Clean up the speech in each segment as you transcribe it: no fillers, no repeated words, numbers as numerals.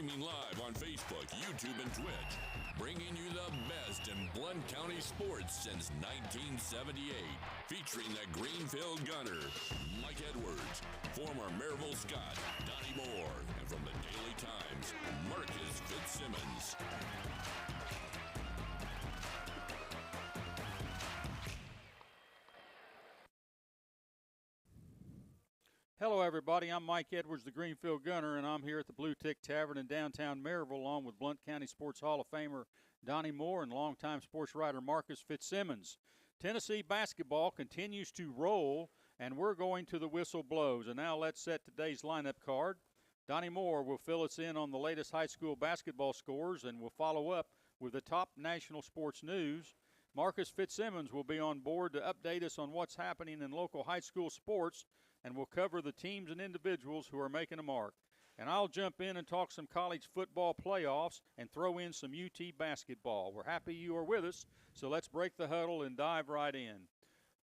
Streaming live on Facebook, YouTube, and Twitch. Bringing you the best in Blount County sports since 1978. Featuring the Greenfield Gunner, Mike Edwards, former Maryville Scott, Donnie Moore, and from the Daily Times, Marcus Fitzsimmons. Hello, everybody. I'm Mike Edwards, the Greenfield Gunner, and I'm here at the Bluetick Tavern in downtown Maryville, along with Blount County Sports Hall of Famer Donnie Moore and longtime sports writer Marcus Fitzsimmons. Tennessee basketball continues to roll, and we're going to the whistle blows. And now let's set today's lineup card. Donnie Moore will fill us in on the latest high school basketball scores, and will follow up with the top national sports news. Marcus Fitzsimmons will be on board to update us on what's happening in local high school sports, and we'll cover the teams and individuals who are making a mark. And I'll jump in and talk some college football playoffs and throw in some UT basketball. We're happy you are with us, so let's break the huddle and dive right in.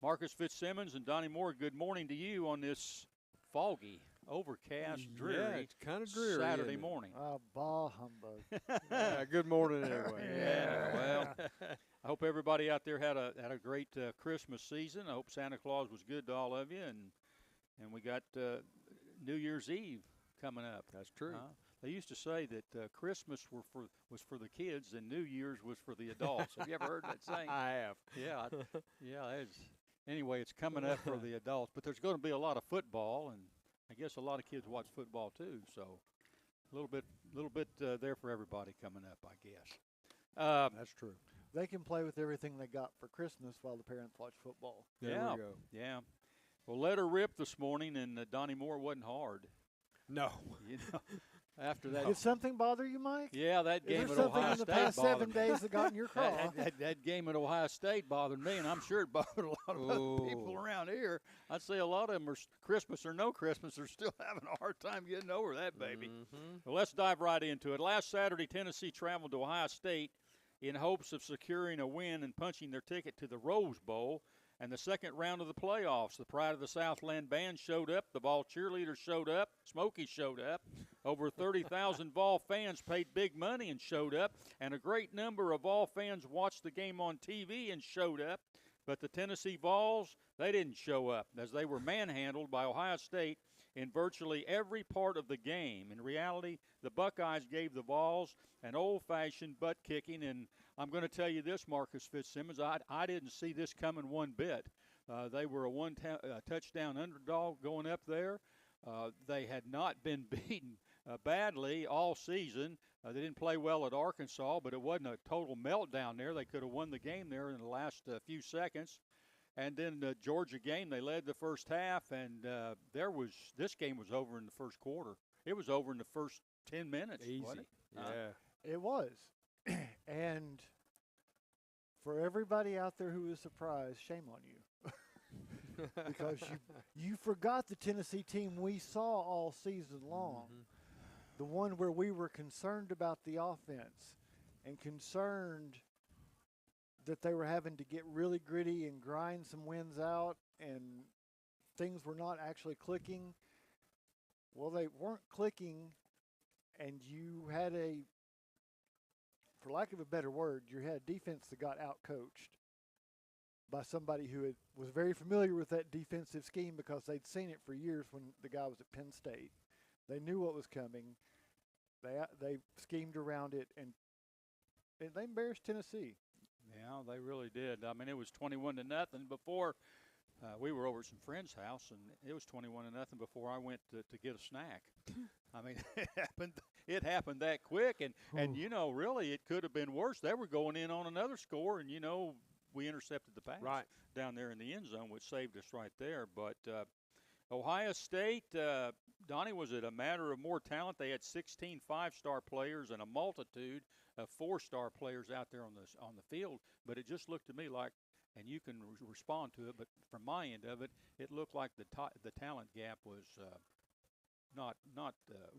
Marcus Fitzsimmons and Donnie Moore, good morning to you on this foggy, overcast, dreary, yeah, it's kind of dreary Saturday morning. Bah humbug. Yeah, good morning anyway. Yeah, well, I hope everybody out there had a great Christmas season. I hope Santa Claus was good to all of you, and we got New Year's Eve coming up. That's true. They used to say that Christmas was for the kids and New Year's was for the adults. Have you ever heard that saying? I have. Yeah. Anyway, it's coming up for the adults, but there's going to be a lot of football, and I guess a lot of kids watch football too. So a little bit there for everybody coming up, I guess. That's true. They can play with everything they got for Christmas while the parents watch football. There we go. Yeah. Well, let her rip this morning, and Donnie Moore wasn't hard. No. You know, after that. Did something bother you, Mike? Yeah, that game Is at there something Ohio in the State past 7 bothered days that got in your craw? that game at Ohio State bothered me, and I'm sure it bothered a lot of other people around here. I'd say a lot of them are Christmas or no Christmas, are still having a hard time getting over that baby. Mm-hmm. Well, let's dive right into it. Last Saturday, Tennessee traveled to Ohio State in hopes of securing a win and punching their ticket to the Rose Bowl and the second round of the playoffs. The Pride of the Southland band showed up. The Vol cheerleaders showed up. Smokey showed up. Over 30,000 Vol fans paid big money and showed up. And a great number of Vol fans watched the game on TV and showed up. But the Tennessee Vols, they didn't show up as they were manhandled by Ohio State in virtually every part of the game. In reality, the Buckeyes gave the Vols an old-fashioned butt-kicking, and I'm going to tell you this, Marcus Fitzsimmons, I didn't see this coming one bit. They were a one-touchdown underdog going up there. They had not been beaten badly all season. They didn't play well at Arkansas, but it wasn't a total meltdown there. They could have won the game there in the last few seconds. And then the Georgia game, they led the first half, and this game was over in the first quarter. It was over in the first 10 minutes. Easy. Wasn't it? Yeah. It was. And for everybody out there who was surprised, shame on you. Because you forgot the Tennessee team we saw all season long. Mm-hmm. The one where we were concerned about the offense and concerned that they were having to get really gritty and grind some wins out and things were not actually clicking. Well, they weren't clicking, and you had for lack of a better word, you had a defense that got out-coached by somebody who was very familiar with that defensive scheme because they'd seen it for years when the guy was at Penn State. They knew what was coming. They schemed around it, and they embarrassed Tennessee. Yeah, they really did. I mean, it was 21-0 before we were over at some friend's house, and it was 21-0 before I went to get a snack. I mean, it happened that quick, and you know, really, it could have been worse. They were going in on another score, and, you know, we intercepted the pass down there in the end zone, which saved us right there. But Ohio State, Donnie, was it a matter of more talent? They had 16 five-star players and a multitude of four-star players out there on the field. But it just looked to me like, and you can respond to it, but from my end of it, it looked like the talent gap was not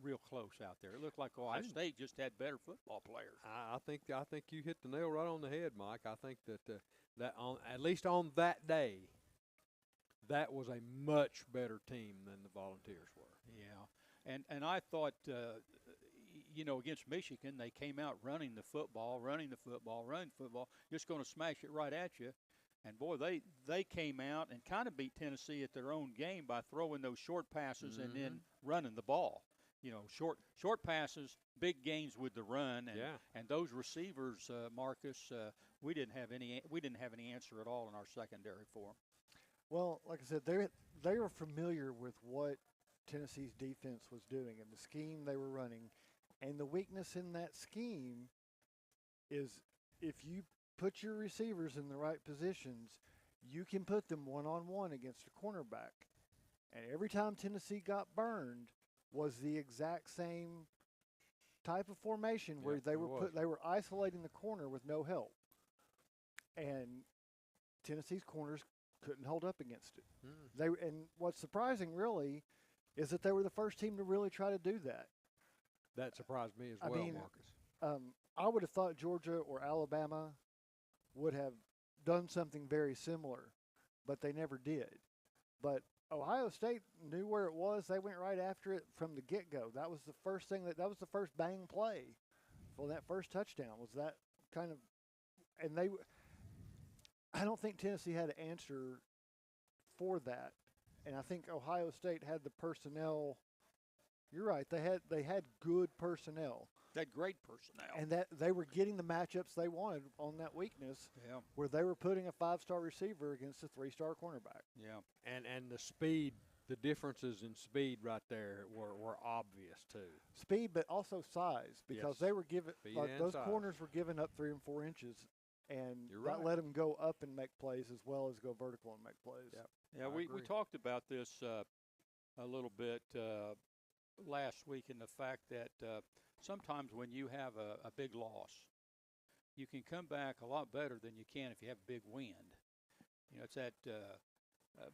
real close out there. It looked like Ohio State just had better football players. I think you hit the nail right on the head, Mike. I think that on at least on that day, that was a much better team than the Volunteers were. Yeah, and I thought, against Michigan, they came out running the football, just going to smash it right at you. And, boy, they came out and kind of beat Tennessee at their own game by throwing those short passes and then running the ball. Short passes, big gains with the run, and those receivers, Marcus, we didn't have any answer at all in our secondary for them. Well, like I said, they were familiar with what Tennessee's defense was doing and the scheme they were running, and the weakness in that scheme is if you put your receivers in the right positions, you can put them one-on-one against a cornerback. And every time Tennessee got burned was the exact same type of formation where they were isolating the corner with no help. And Tennessee's corners couldn't hold up against it. And what's surprising really is that they were the first team to really try to do that. That surprised me as well, Marcus. I would have thought Georgia or Alabama would have done something very similar, but they never did. But Ohio State knew where it was. They went right after it from the get-go. That was the first thing that was the first bang play for that first touchdown was that kind of – and I don't think Tennessee had an answer for that. And I think Ohio State had the personnel. You're right. They had good personnel. They had great personnel. And that they were getting the matchups they wanted on that weakness where they were putting a 5-star receiver against a 3-star cornerback. Yeah. And the speed, the differences in speed right there were obvious too. Speed, but also size, because they were giving those corners were giving up 3 and 4 inches, and that let them go up and make plays as well as go vertical and make plays. Yeah, we talked about this a little bit last week in the fact that sometimes when you have a big loss, you can come back a lot better than you can if you have a big win. It's that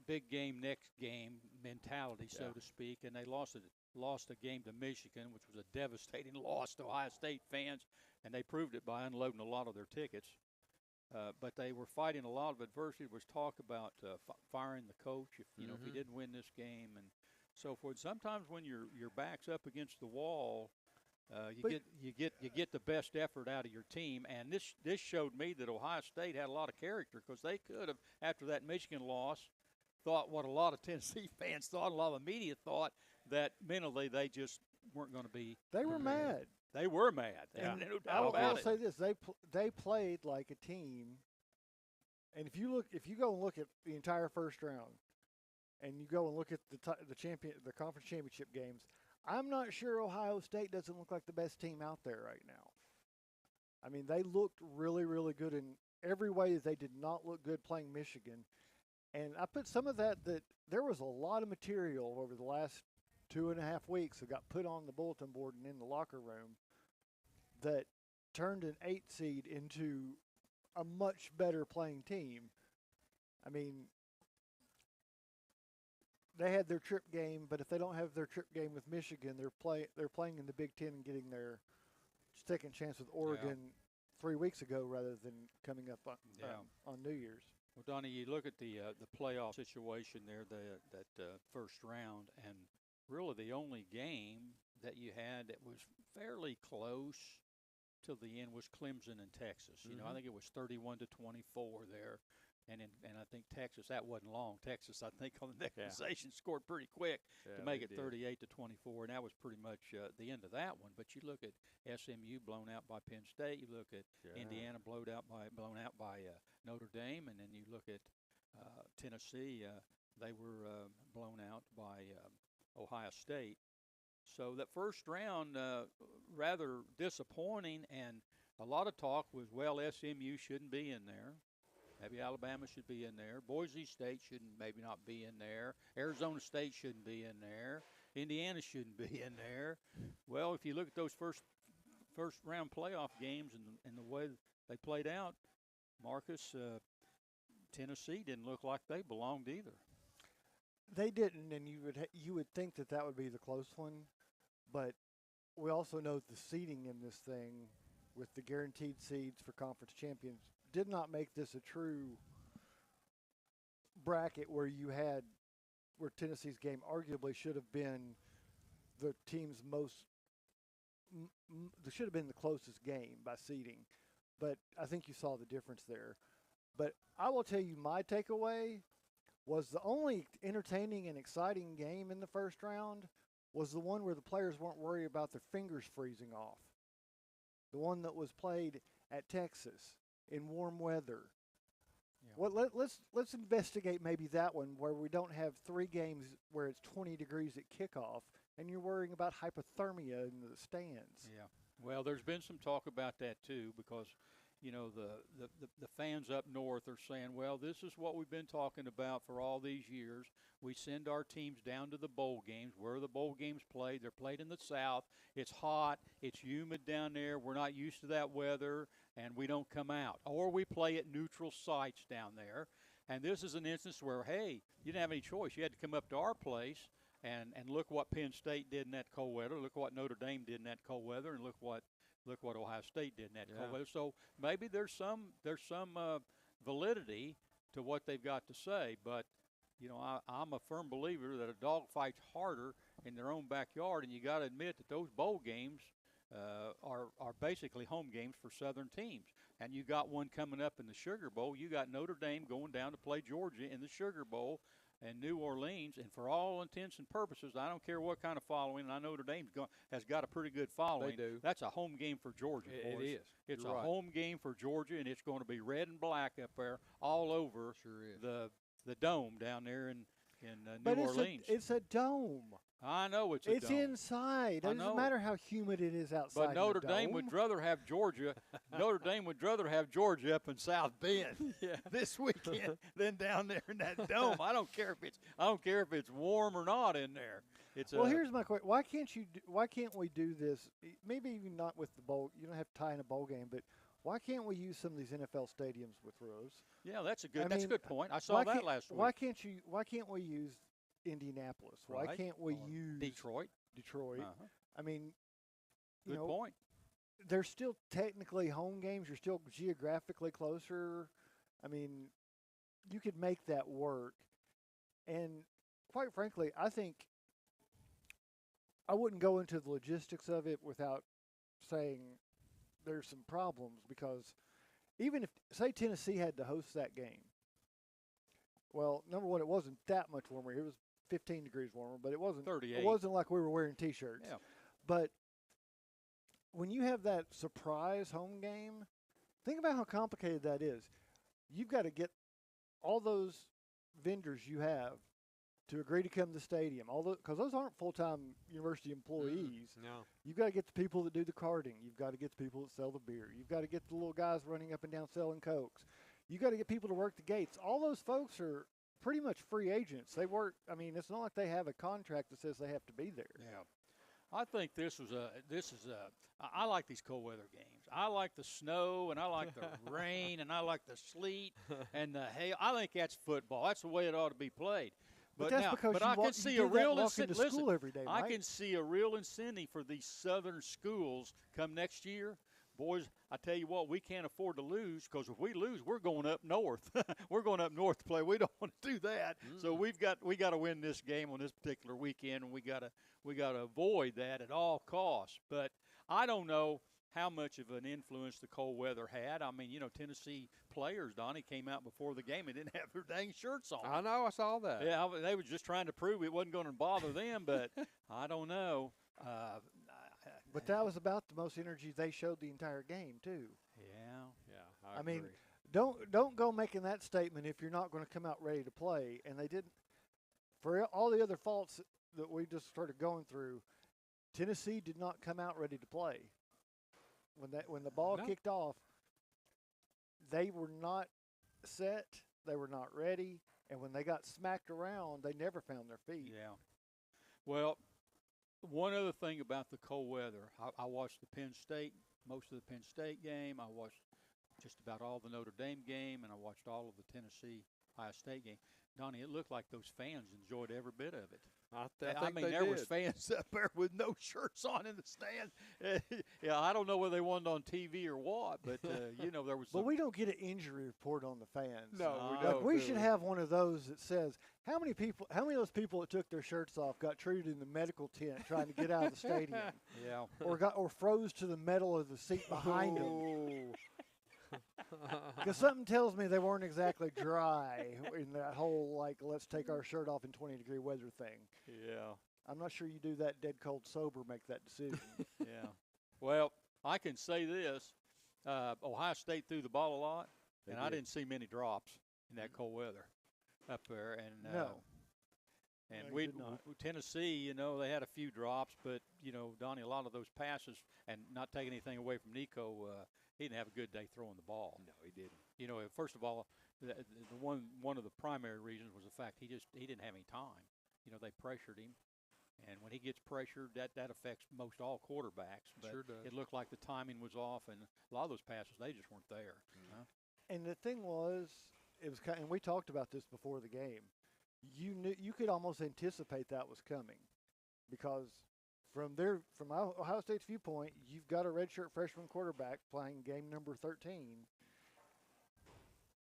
big game, next game mentality, so to speak, and they lost a game to Michigan, which was a devastating loss to Ohio State fans, and they proved it by unloading a lot of their tickets. But they were fighting a lot of adversity. There was talk about firing the coach if he didn't win this game and so forth. Sometimes when your back's up against the wall, you get the best effort out of your team. And this showed me that Ohio State had a lot of character, because they could have, after that Michigan loss, thought what a lot of Tennessee fans thought, a lot of the media thought, that mentally they just weren't going to be. They were mad. They were mad. And no doubt about it. I will say this: they played like a team. And if you go and look at the entire first round, and you go and look at the conference championship games, I'm not sure Ohio State doesn't look like the best team out there right now. I mean, they looked really, really good in every way. They did not look good playing Michigan. And I put some of that there was a lot of material over the last 2.5 weeks that got put on the bulletin board and in the locker room that turned an 8 seed into a much better playing team. I mean, they had their trip game, but if they don't have their trip game with Michigan, they're playing in the Big Ten and getting their second chance with Oregon 3 weeks ago rather than coming up on New Year's. Well, Donnie, you look at the playoff situation there, that first round, and really the only game that you had that was fairly close till the end was Clemson and Texas. I think it was 31-24 there. And I think Texas, that wasn't long. Texas, I think, on the next possession scored pretty quick to make it 38-24, and that was pretty much the end of that one. But you look at SMU blown out by Penn State. You look at Indiana blown out by Notre Dame, and then you look at Tennessee. They were blown out by Ohio State. So that first round, rather disappointing, and a lot of talk was, well, SMU shouldn't be in there. Maybe Alabama should be in there. Boise State shouldn't maybe not be in there. Arizona State shouldn't be in there. Indiana shouldn't be in there. Well, if you look at those first round playoff games and the way they played out, Marcus, Tennessee didn't look like they belonged either. They didn't, and you would think that would be the close one, but we also know the seeding in this thing with the guaranteed seeds for conference champions did not make this a true bracket where Tennessee's game arguably should have been the team's There should have been the closest game by seeding, but I think you saw the difference there. But I will tell you, my takeaway was the only entertaining and exciting game in the first round was the one where the players weren't worried about their fingers freezing off. The one that was played at Texas in warm weather. Yeah. Well, let's investigate maybe that one where we don't have 3 games where it's 20 degrees at kickoff and you're worrying about hypothermia in the stands. Yeah. Well, there's been some talk about that too, because the fans up north are saying, well, this is what we've been talking about for all these years. We send our teams down to the bowl games. Where are the bowl games played? They're played in the South. It's hot. It's humid down there. We're not used to that weather, and we don't come out. Or we play at neutral sites down there. And this is an instance where, hey, you didn't have any choice. You had to come up to our place and look what Penn State did in that cold weather. Look what Notre Dame did in that cold weather, and look what Ohio State did in that cold weather. So maybe there's some validity to what they've got to say. But, I'm a firm believer that a dog fights harder in their own backyard, and you got to admit that those bowl games are basically home games for Southern teams. And you got one coming up in the Sugar Bowl. You got Notre Dame going down to play Georgia in the Sugar Bowl in New Orleans, and for all intents and purposes, I don't care what kind of following, and I know Notre Dame has got a pretty good following. They do. That's a home game for Georgia, boys. It is. It's You're a right. home game for Georgia, and it's going to be red and black up there all over the dome down there in New Orleans. It's a dome. I know it's a It's dome. inside. It doesn't matter how humid it is outside. But Notre the Dame dome. would rather have Georgia. Notre Dame would rather have Georgia up in South Bend this weekend than down there in that dome. I don't care if it's warm or not in there. Here's my question: Why can't we do this? Maybe even not with the bowl. You don't have to tie in a bowl game, but why can't we use some of these NFL stadiums with roofs? Yeah, that's a good point. I saw that last week. Why can't we use Indianapolis? Right. Why can't we Or use Detroit? Uh-huh. I mean, Good point. They're still technically home games. You're still geographically closer. I mean, you could make that work. And quite frankly, I think I wouldn't go into the logistics of it without saying there's some problems, because even if, say, Tennessee had to host that game, well, number one, it wasn't that much warmer. It was 15 degrees warmer, but it wasn't 38. It wasn't like we were wearing T-shirts. Yeah. But when you have that surprise home game, think about how complicated that is. You've got to get all those vendors you have to agree to come to the stadium, because those aren't full-time university employees. No. You've got to get the people that do the karting. You've got to get the people that sell the beer. You've got to get the little guys running up and down selling Cokes. You've got to get people to work the gates. All those folks are pretty much free agents. They work. I mean, it's not like they have a contract that says they have to be there. Yeah. I think I like these cold weather games. I like the snow, and I like the rain, and I like the sleet and the hail. I think that's football. That's the way it ought to be played. But that's because I can see a real incentive. Listen, every day, I Mike. can see a real incentive for these southern schools come next year. Boys, I tell you what, we can't afford to lose, because if we lose, we're going up north. We're going up north to play. We don't want to do that. So we got to win this game on this particular weekend, and we got to avoid that at all costs. But I don't know how much of an influence the cold weather had. I mean, Tennessee players, Donnie, came out before the game and didn't have their dang shirts on. I know, I saw that. Yeah, they were just trying to prove it wasn't going to bother them, but I don't know. But that was about the most energy they showed the entire game, too. Yeah. I mean, agree. don't go making that statement if you're not going to come out ready to play. And they didn't. For all the other faults that we just started going through, Tennessee did not come out ready to play. When the ball kicked off, they were not set. They were not ready. And when they got smacked around, they never found their feet. Yeah. Well, one other thing about the cold weather, I watched most of the Penn State game. I watched just about all the Notre Dame game, and I watched all of the Tennessee Ohio State game. Donnie, it looked like those fans enjoyed every bit of it. I I think mean, they there was did. fans up there with no shirts on in the stand. Yeah, I don't know whether they wanted on TV or what, but there was. But we don't get an injury report on the fans. No, we Like, don't. Like we do should we? have one of those that says how many of those people that took their shirts off got treated in the medical tent trying to get out of the stadium, Yeah. or froze to the metal of the seat behind them. Ooh. Because something tells me they weren't exactly dry in that whole let's take our shirt off in 20-degree weather thing. Yeah. I'm not sure you do that dead cold sober, make that decision. Yeah. Well, I can say this: Ohio State threw the ball a lot, They and I did. didn't see many drops in that cold weather up there. And No. And No, you did not. Tennessee, they had a few drops, but Donnie, a lot of those passes, and not taking anything away from Nico, he didn't have a good day throwing the ball. No, he didn't. First of all, the one of the primary reasons was the fact he didn't have any time. They pressured him, and when he gets pressured, that affects most all quarterbacks. But Sure does. it looked like the timing was off, and a lot of those passes they just weren't there. And the thing was, it was and we talked about this before the game. You could almost anticipate that was coming, because from Ohio State's viewpoint, you've got a redshirt freshman quarterback playing game number 13.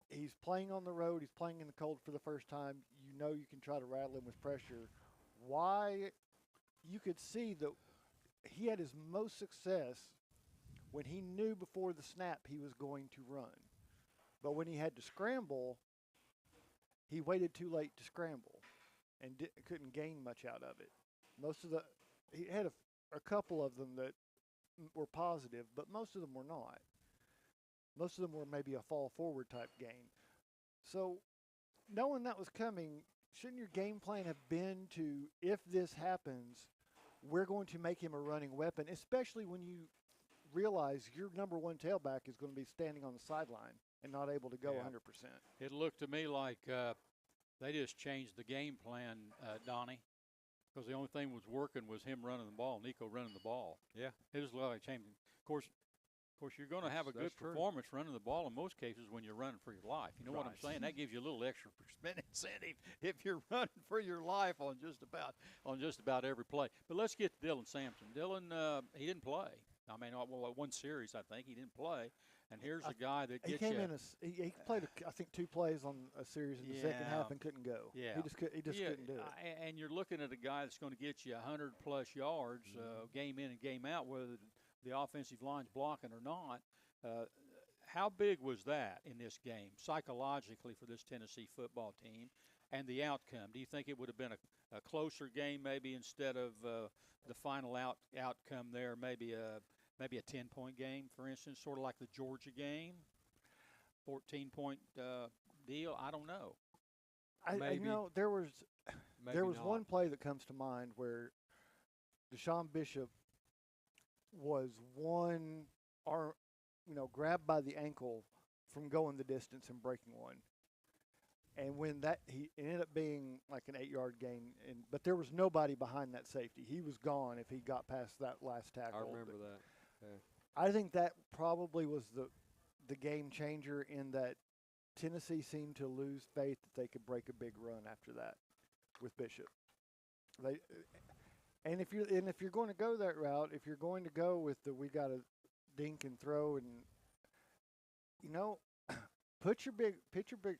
He's playing on the road. He's playing in the cold for the first time. You can try to rattle him with pressure. Why? You could see that he had his most success when he knew before the snap he was going to run. But when he had to scramble, he waited too late to scramble and couldn't gain much out of it. He had a couple of them that were positive, but most of them were not. Most of them were maybe a fall forward type gain. So knowing that was coming, shouldn't your game plan have been to, if this happens, we're going to make him a running weapon, especially when you realize your number one tailback is going to be standing on the sideline and not able to go 100%. It looked to me like they just changed the game plan, Donnie, because the only thing was working was him running the ball, Nico running the ball. Yeah. It just looked like changing. Of course, you're going to have a good That's true. performance running the ball in most cases when you're running for your life. You know what I'm Right. saying? That gives you a little extra incentive if you're running for your life on just about every play. But let's get to Dylan Sampson. Dylan, he didn't play. I mean, one series I think he didn't play, and here's a guy that He gets came you. in. He played, I think, 2 plays on a series in the second half and couldn't go. Yeah. He just couldn't do it. And you're looking at a guy that's going to get you 100-plus yards game in and game out, whether the offensive line's blocking or not. How big was that in this game psychologically for this Tennessee football team and the outcome? Do you think it would have been a closer game maybe instead of the final outcome there, maybe a 10-point game, for instance, sort of like the Georgia game, 14-point deal? I don't know. Maybe. There was Maybe not. one play that comes to mind where Deshaun Bishop was grabbed by the ankle from going the distance and breaking one. And when he ended up being like an 8-yard gain, but there was nobody behind that safety. He was gone if he got past that last tackle. I remember that. Yeah. I think that probably was the game changer, in that Tennessee seemed to lose faith that they could break a big run after that with Bishop. If you're going to go that route, if you're going to go with we got to dink and throw, and put your big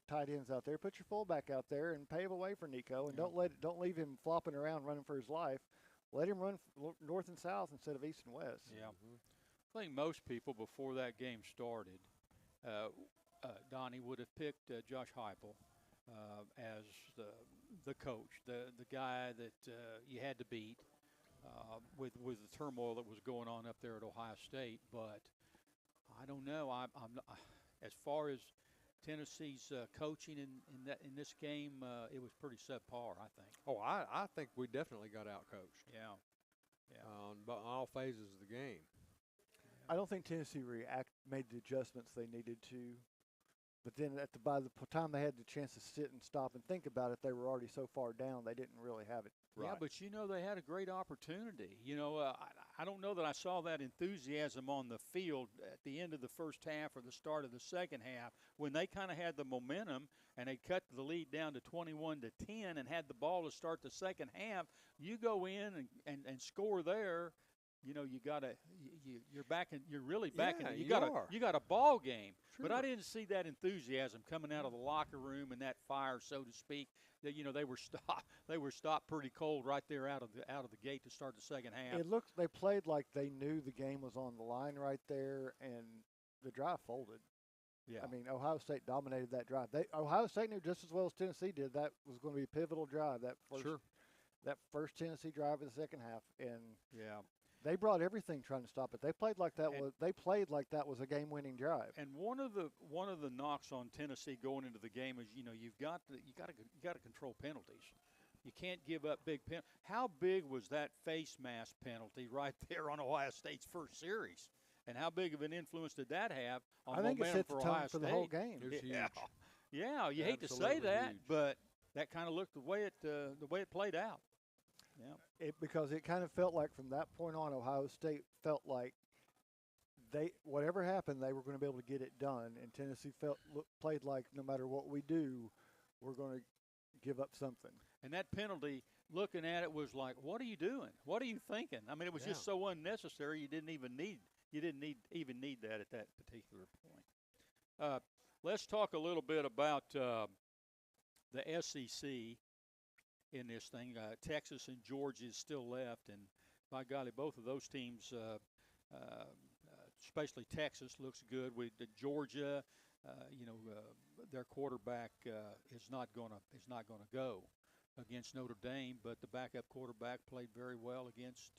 tight ends out there, put your fullback out there, and pave a way for Nico, and don't leave him flopping around running for his life. Let him run north and south instead of east and west. Yeah. I think most people before that game started, Donnie would have picked Josh Heupel as the coach, the guy that you had to beat with the turmoil that was going on up there at Ohio State. But I don't know. I'm not, as far as Tennessee's coaching in this game, it was pretty subpar, I think. Oh, I think we definitely got out-coached. Yeah. On all phases of the game. I don't think Tennessee made the adjustments they needed to. But then by the time they had the chance to sit and stop and think about it, they were already so far down they didn't really have it right. Yeah, but they had a great opportunity. I don't know that I saw that enthusiasm on the field at the end of the first half or the start of the second half when they kind of had the momentum and they cut the lead down to 21-10 and had the ball to start the second half. You go in and score there. You know, you're back in. You're really back in. You got a ball game. Sure. But I didn't see that enthusiasm coming out of the locker room and that fire, so to speak. That they were stopped. They were stopped pretty cold right there out of the gate to start the second half. It looked they played like they knew the game was on the line right there, and the drive folded. Yeah. I mean, Ohio State dominated that drive. Ohio State knew just as well as Tennessee did that was going to be a pivotal drive. That first Tennessee drive of the second half, and they brought everything trying to stop it. They played like that was a game-winning drive. And one of the knocks on Tennessee going into the game is you got to control penalties. You can't give up big penalties. How big was that face mask penalty right there on Ohio State's first series? And how big of an influence did that have on momentum for Ohio State? For the whole game. It was huge. Yeah, you hate to say Absolutely that, huge. but that kind of looked the way it played out. Yeah. Because it kind of felt like from that point on, Ohio State felt like whatever happened, they were going to be able to get it done. And Tennessee played like no matter what we do, we're going to give up something. And that penalty, looking at it, was like, what are you doing? What are you thinking? I mean, it was just so unnecessary. You didn't even need that at that particular point. Let's talk a little bit about the SEC in this thing. Texas and Georgia is still left, and by golly, both of those teams, especially Texas, looks good. With Georgia, their quarterback is not going to go against Notre Dame, but the backup quarterback played very well against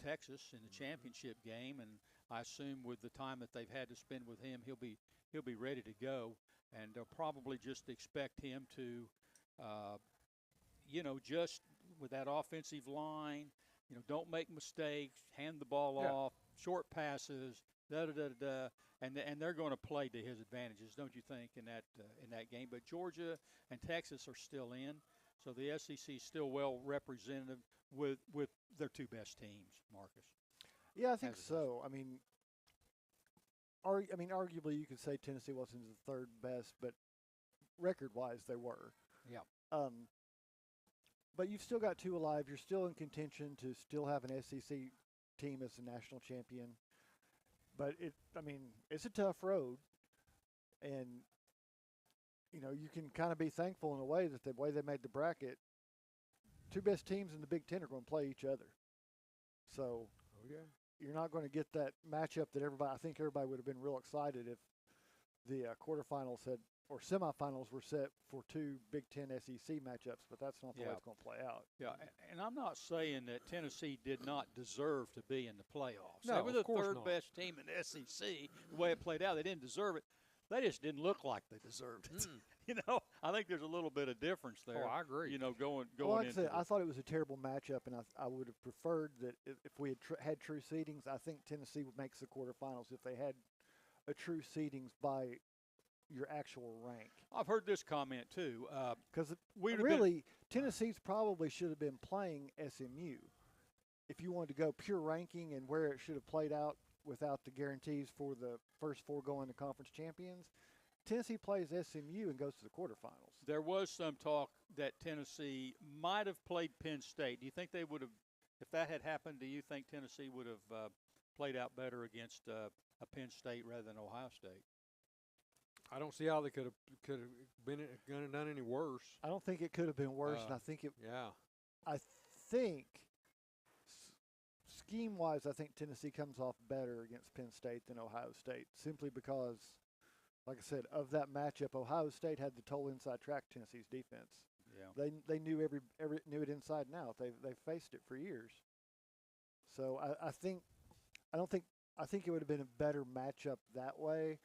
Texas in the championship game, and I assume with the time that they've had to spend with him, he'll be ready to go, and they'll probably just expect him to, just with that offensive line, don't make mistakes, hand the ball off, short passes, and they're going to play to his advantages, don't you think, in that game? But Georgia and Texas are still in, so the SEC is still well represented with their two best teams, Marcus. Yeah, I think so. I mean, arguably you could say Tennessee wasn't the third best, but record-wise they were. Yeah. But you've still got two alive. You're still in contention to still have an SEC team as the national champion. But it's a tough road, and you can kind of be thankful in a way that the way they made the bracket, two best teams in the Big Ten are going to play each other. So you're not going to get that matchup that I think everybody would have been real excited if the quarterfinals or semifinals were set for two Big Ten SEC matchups, but that's not the way it's going to play out. Yeah, and I'm not saying that Tennessee did not deserve to be in the playoffs. No, they were the of course third not. best team in the SEC. The way it played out, they didn't deserve it. They just didn't look like they deserved it. I think there's a little bit of difference there. Oh, I agree. Going Like I into said, I thought it was a terrible matchup, and I would have preferred that if we had true seedings, I think Tennessee makes the quarterfinals if they had a true seedings by your actual rank. I've heard this comment too. Because really, Tennessee's probably should have been playing SMU. If you wanted to go pure ranking and where it should have played out without the guarantees for the first four going to conference champions, Tennessee plays SMU and goes to the quarterfinals. There was some talk that Tennessee might have played Penn State. Do you think they would have, if that had happened, do you think Tennessee would have played out better against a Penn State rather than Ohio State? I don't see how they could have been going to done any worse. I don't think it could have been worse, and I think it. Yeah. I think scheme-wise, I think Tennessee comes off better against Penn State than Ohio State, simply because, like I said, of that matchup, Ohio State had the total inside track Tennessee's defense. Yeah. They knew knew it inside and out. They faced it for years. So I think it would have been a better matchup that way.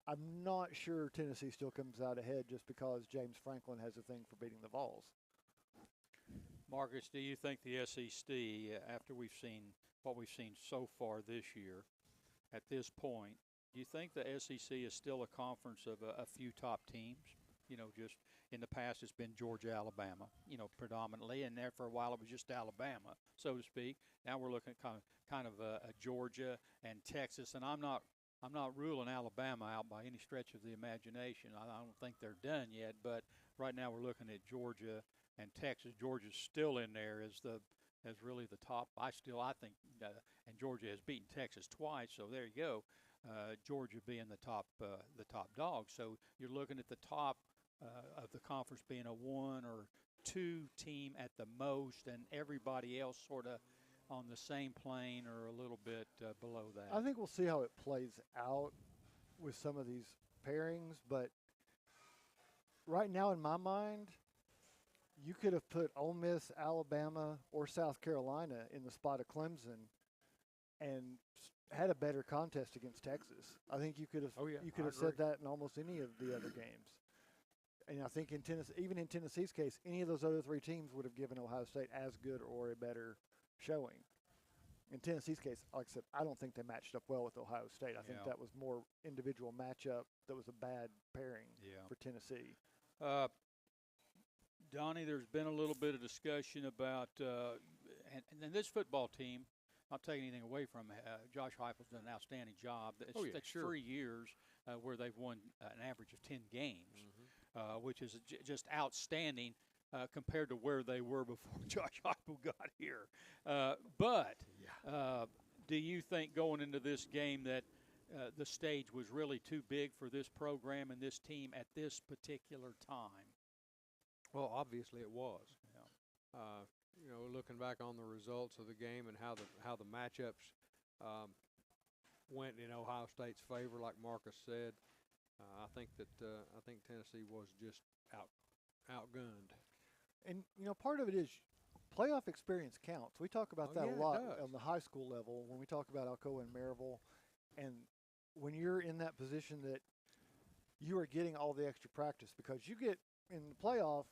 I'm not sure Tennessee still comes out ahead just because James Franklin has a thing for beating the Vols. Marcus, do you think the SEC, after we've seen what we've seen so far this year, at this point, do you think the SEC is still a conference of a few top teams? Just in the past it's been Georgia, Alabama, predominantly, and there for a while it was just Alabama, so to speak. Now we're looking at kind of a Georgia and Texas, and I'm not ruling Alabama out by any stretch of the imagination. I don't think they're done yet, but right now we're looking at Georgia and Texas. Georgia's still in there as really the top. I think, and Georgia has beaten Texas twice, so there you go. Georgia being the top dog. So you're looking at the top of the conference being a 1 or 2 team at the most, and everybody else sort of on the same plane or a little bit below that. I think we'll see how it plays out with some of these pairings, but right now in my mind, you could have put Ole Miss, Alabama, or South Carolina in the spot of Clemson and had a better contest against Texas. I think you could have said that in almost any of the other games. And I think in Tennessee, even in Tennessee's case, any of those other 3 teams would have given Ohio State as good or a better showing. In Tennessee's case, like I said, I don't think they matched up well with Ohio State. I think that was more individual matchup that was a bad pairing for Tennessee. Donnie, there's been a little bit of discussion about, and this football team, not taking anything away from Josh Heupel's done an outstanding job. It's 3 years where they've won an average of 10 games, which is just outstanding compared to where they were before Josh Heupel got here. But do you think going into this game that the stage was really too big for this program and this team at this particular time? Well, obviously it was. Looking back on the results of the game and how the matchups went in Ohio State's favor, like Marcus said, I think Tennessee was just outgunned. And part of it is playoff experience counts. We talk about that a lot on the high school level when we talk about Alcoa and Maryville, and when you're in that position that you are getting all the extra practice, because you get in the playoff.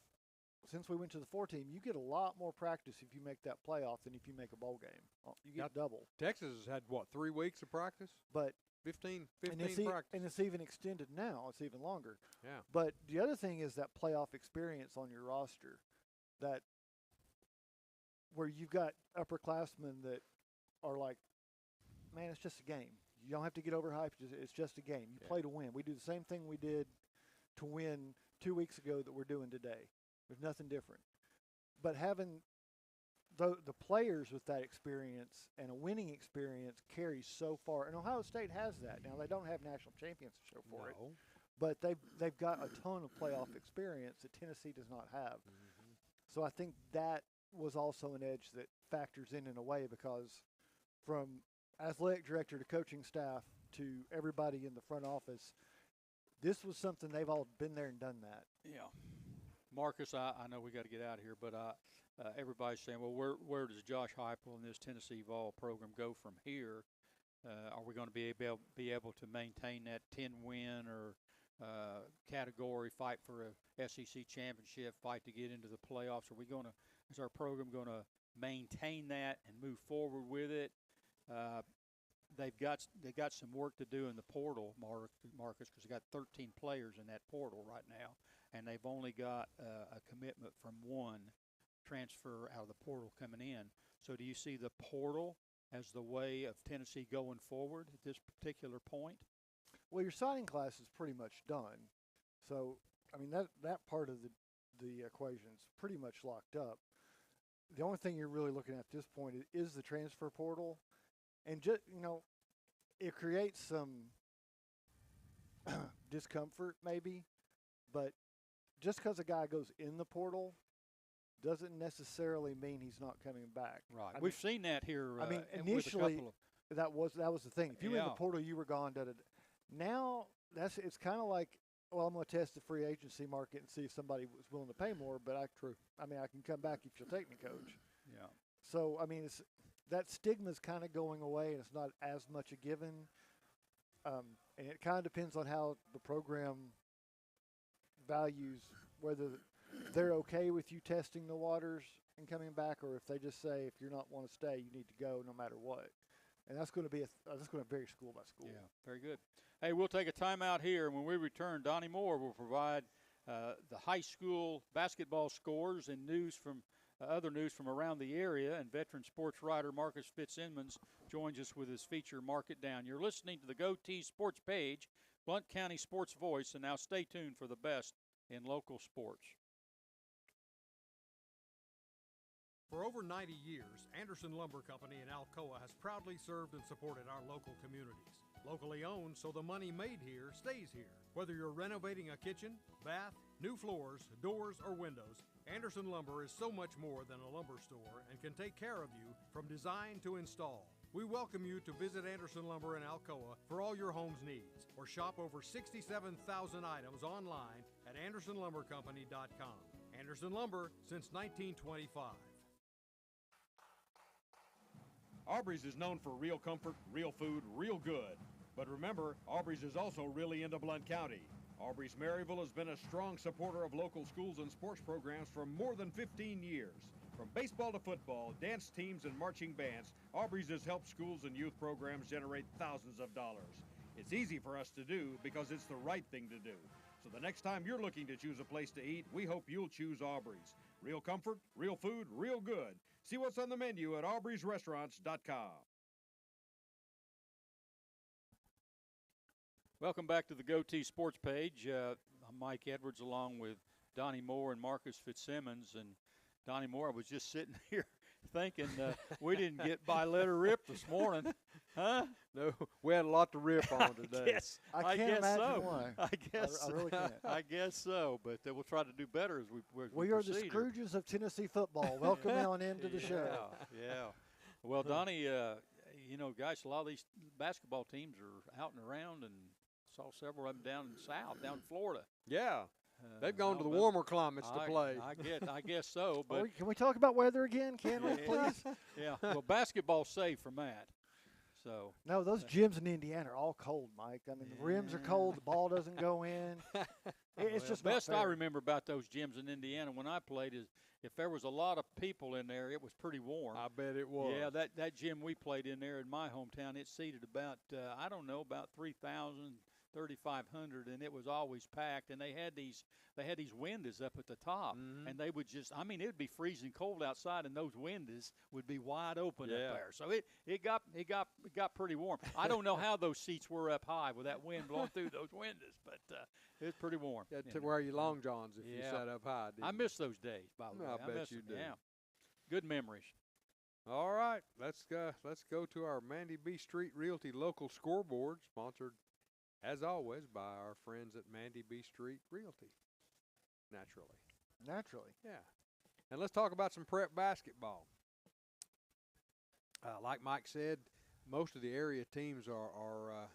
Since we went to the 4-team, you get a lot more practice if you make that playoff than if you make a bowl game. You get double. Texas has had, 3 weeks of practice? But 15 practice. And it's even extended now. It's even longer. Yeah. But the other thing is that playoff experience on your roster, that where you've got upperclassmen that are like, man, it's just a game. You don't have to get overhyped. It's just a game. You play to win. We do the same thing we did to win 2 weeks ago that we're doing today. There's nothing different. But having the players with that experience and a winning experience carries so far. And Ohio State has that. Now, they don't have national champions to show for it. But they've got a ton of playoff experience that Tennessee does not have. Mm-hmm. So I think that was also an edge that factors in a way, because from athletic director to coaching staff to everybody in the front office, this was something they've all been there and done that. Yeah. Marcus, I know we got to get out of here, but everybody's saying, well, where does Josh Heupel and this Tennessee Vol program go from here? Are we going to be able to maintain that 10-win or category, fight for a SEC championship, fight to get into the playoffs? Is our program going to maintain that and move forward with it? They've got some work to do in the portal, Marcus, because they got 13 players in that portal right now, and they've only got a commitment from 1 transfer out of the portal coming in. So do you see the portal as the way of Tennessee going forward at this particular point? Well, your signing class is pretty much done. So, I mean, that part of the equation is pretty much locked up. The only thing you're really looking at this point is the transfer portal. And, it creates some discomfort maybe, but just because a guy goes in the portal doesn't necessarily mean he's not coming back. Right. We've seen that here. Initially, that was the thing. If you were in the portal, you were gone. Now, it's kind of like, well, I'm going to test the free agency market and see if somebody was willing to pay more, but I can come back if you'll take me, coach. Yeah. So, that stigma's kind of going away, and it's not as much a given. And it kind of depends on how the program values whether they're okay with you testing the waters and coming back, or if they just say, if you're not want to stay, you need to go no matter what. And that's going to vary school by school. Yeah, very good. Hey, we'll take a timeout here, and when we return, Donnie Moore will provide the high school basketball scores and news from other news from around the area. And veteran sports writer Marcus Fitzsimmons joins us with his feature, Mark It Down. You're listening to the GoTeez Sports Page, Blount County Sports Voice, and now stay tuned for the best in local sports. For over 90 years, Anderson Lumber Company in Alcoa has proudly served and supported our local communities. Locally owned, so the money made here stays here. Whether you're renovating a kitchen, bath, new floors, doors, or windows, Anderson Lumber is so much more than a lumber store and can take care of you from design to install. We welcome you to visit Anderson Lumber in Alcoa for all your home's needs, or shop over 67,000 items online at AndersonLumberCompany.com. Anderson Lumber since 1925. Aubrey's is known for real comfort, real food, real good. But remember, Aubrey's is also really into Blount County. Aubrey's Maryville has been a strong supporter of local schools and sports programs for more than 15 years. From baseball to football, dance teams, and marching bands, Aubrey's has helped schools and youth programs generate thousands of dollars. It's easy for us to do because it's the right thing to do. So the next time you're looking to choose a place to eat, we hope you'll choose Aubrey's. Real comfort, real food, real good. See what's on the menu at aubreysrestaurants.com. Welcome back to the GoTeez Sports Page. I'm Mike Edwards along with Donnie Moore and Marcus Fitzsimmons. And Donnie Moore, I was just sitting here thinking we didn't get by letter rip this morning. Huh? No, we had a lot to rip on today. I can't imagine so. why. I guess I really can't. I guess so, but we'll try to do better as we We are the proceed. Scrooges of Tennessee football. Welcome on into the show. Yeah. Well, Donnie, you know, guys, a lot of these basketball teams are out and around, and saw several of them down in the South, down in Florida. Yeah. They've gone to the Alabama. warmer climates to play. I guess so. But Can we talk about weather again? Can we, please? yeah. Well, basketball's safe from that. So No, those gyms in Indiana are all cold, Mike. I mean, the rims are cold. The ball doesn't go in. It's just the best not I fair. remember about those gyms in Indiana when I played is if there was a lot of people in there, it was pretty warm. I bet it was. Yeah, that gym we played in there in my hometown, it seated about about 3,000, 3,500, and it was always packed. And they had these windows up at the top, and they would just, it would be freezing cold outside, and those windows would be wide open up there. So it got pretty warm. I don't know how those seats were up high with that wind blowing through those windows, but it was pretty warm. You had to wear your long johns if you sat up high. I miss those days, by the way. I bet you do. Yeah, good memories. All right, let's go to our Mandy B Street Realty local scoreboard, sponsored as always by our friends at Mandy B Street Realty. Naturally. Yeah. And let's talk about some prep basketball. Like Mike said, most of the area teams are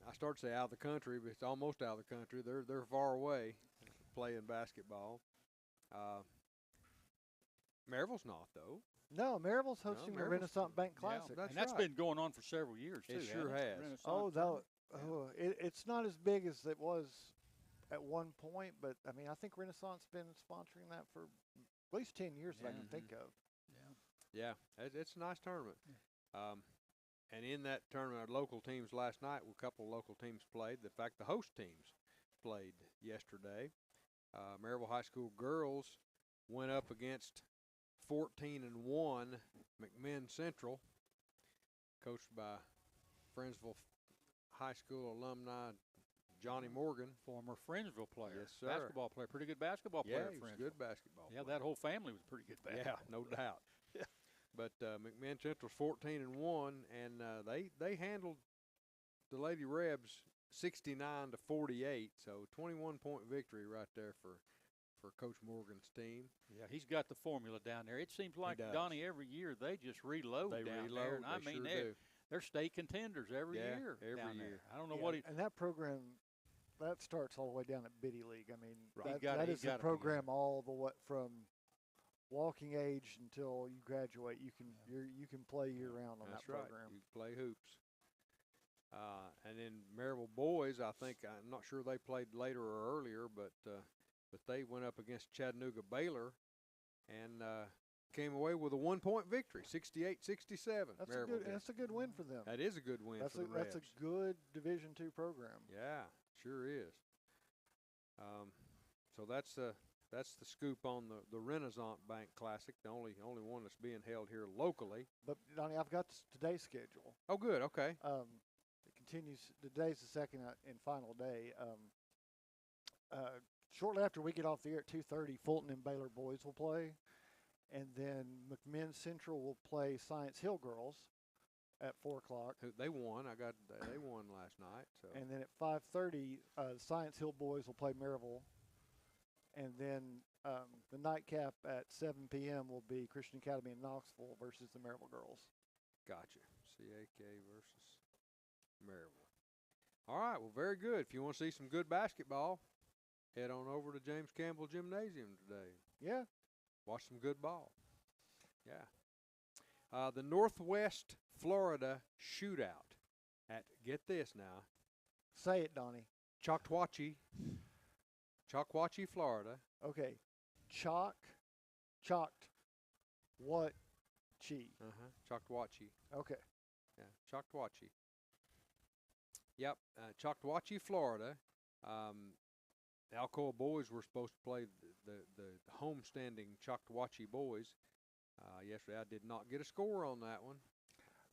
I start to say out of the country, but it's almost out of the country. They're far away playing basketball. Maryville's not, though. No, Maryville's hosting the Renaissance Bank Classic. That's been going on for several years, too. It sure has. It's not as big as it was at one point, but, I think Renaissance been sponsoring that for at least 10 years that I can think of. Yeah, it's a nice tournament. And in that tournament, our local teams last night, a couple of local teams played. In fact, the host teams played yesterday. Maryville High School girls went up against 14-1 McMinn Central, coached by Friendsville High School alumni Johnny Morgan. Former Friendsville player. Yes, sir. Basketball player. Pretty good basketball player. Yeah, he was a good basketball player. That whole family was pretty good basketball. Yeah, no doubt. But McMinn Central's 14-1, and they handled the Lady Rebs 69-48. So 21-point victory right there for Coach Morgan's team. Yeah, he's got the formula down there. It seems like, Donnie, every year they just reload down there. And they're state contenders every year. Every year. I don't know what and that program, that starts all the way down at Biddy League. Right. That is the program all the way from walking age until you graduate. You can play year round on that program. You can play hoops. And then Maryville boys, I'm not sure they played later or earlier, but they went up against Chattanooga Baylor and came away with a 1-point victory, 68-67. That's a good win for them. That is a good win for the Rebs. That's a good Division II program. Yeah, sure is. So that's the scoop on the Renaissance Bank Classic, the only one that's being held here locally. But Donnie, I've got today's schedule. Oh, good. Okay. It continues. Today's the second and final day. Shortly after we get off the air at 2:30, Fulton and Baylor boys will play, and then McMinn Central will play Science Hill girls at 4 o'clock. They won. They won last night. So. And then at 5:30, Science Hill boys will play Maryville. And then the nightcap at 7 p.m. will be Christian Academy in Knoxville versus the Maryville girls. Gotcha. CAK versus Maryville. All right. Well, very good. If you want to see some good basketball, head on over to James Campbell Gymnasium today. Yeah. Watch some good ball. Yeah. The Northwest Florida Shootout at, get this now, Say it, Donnie. Choctawhatchee, Florida. Okay. Chalked. What? Chi. Choctawhatchee. Okay. Yeah, Choctawhatchee. Yep, Choctawhatchee, Florida. The Alcoa boys were supposed to play the homestanding Choctawhatchee boys. Yesterday, I did not get a score on that one.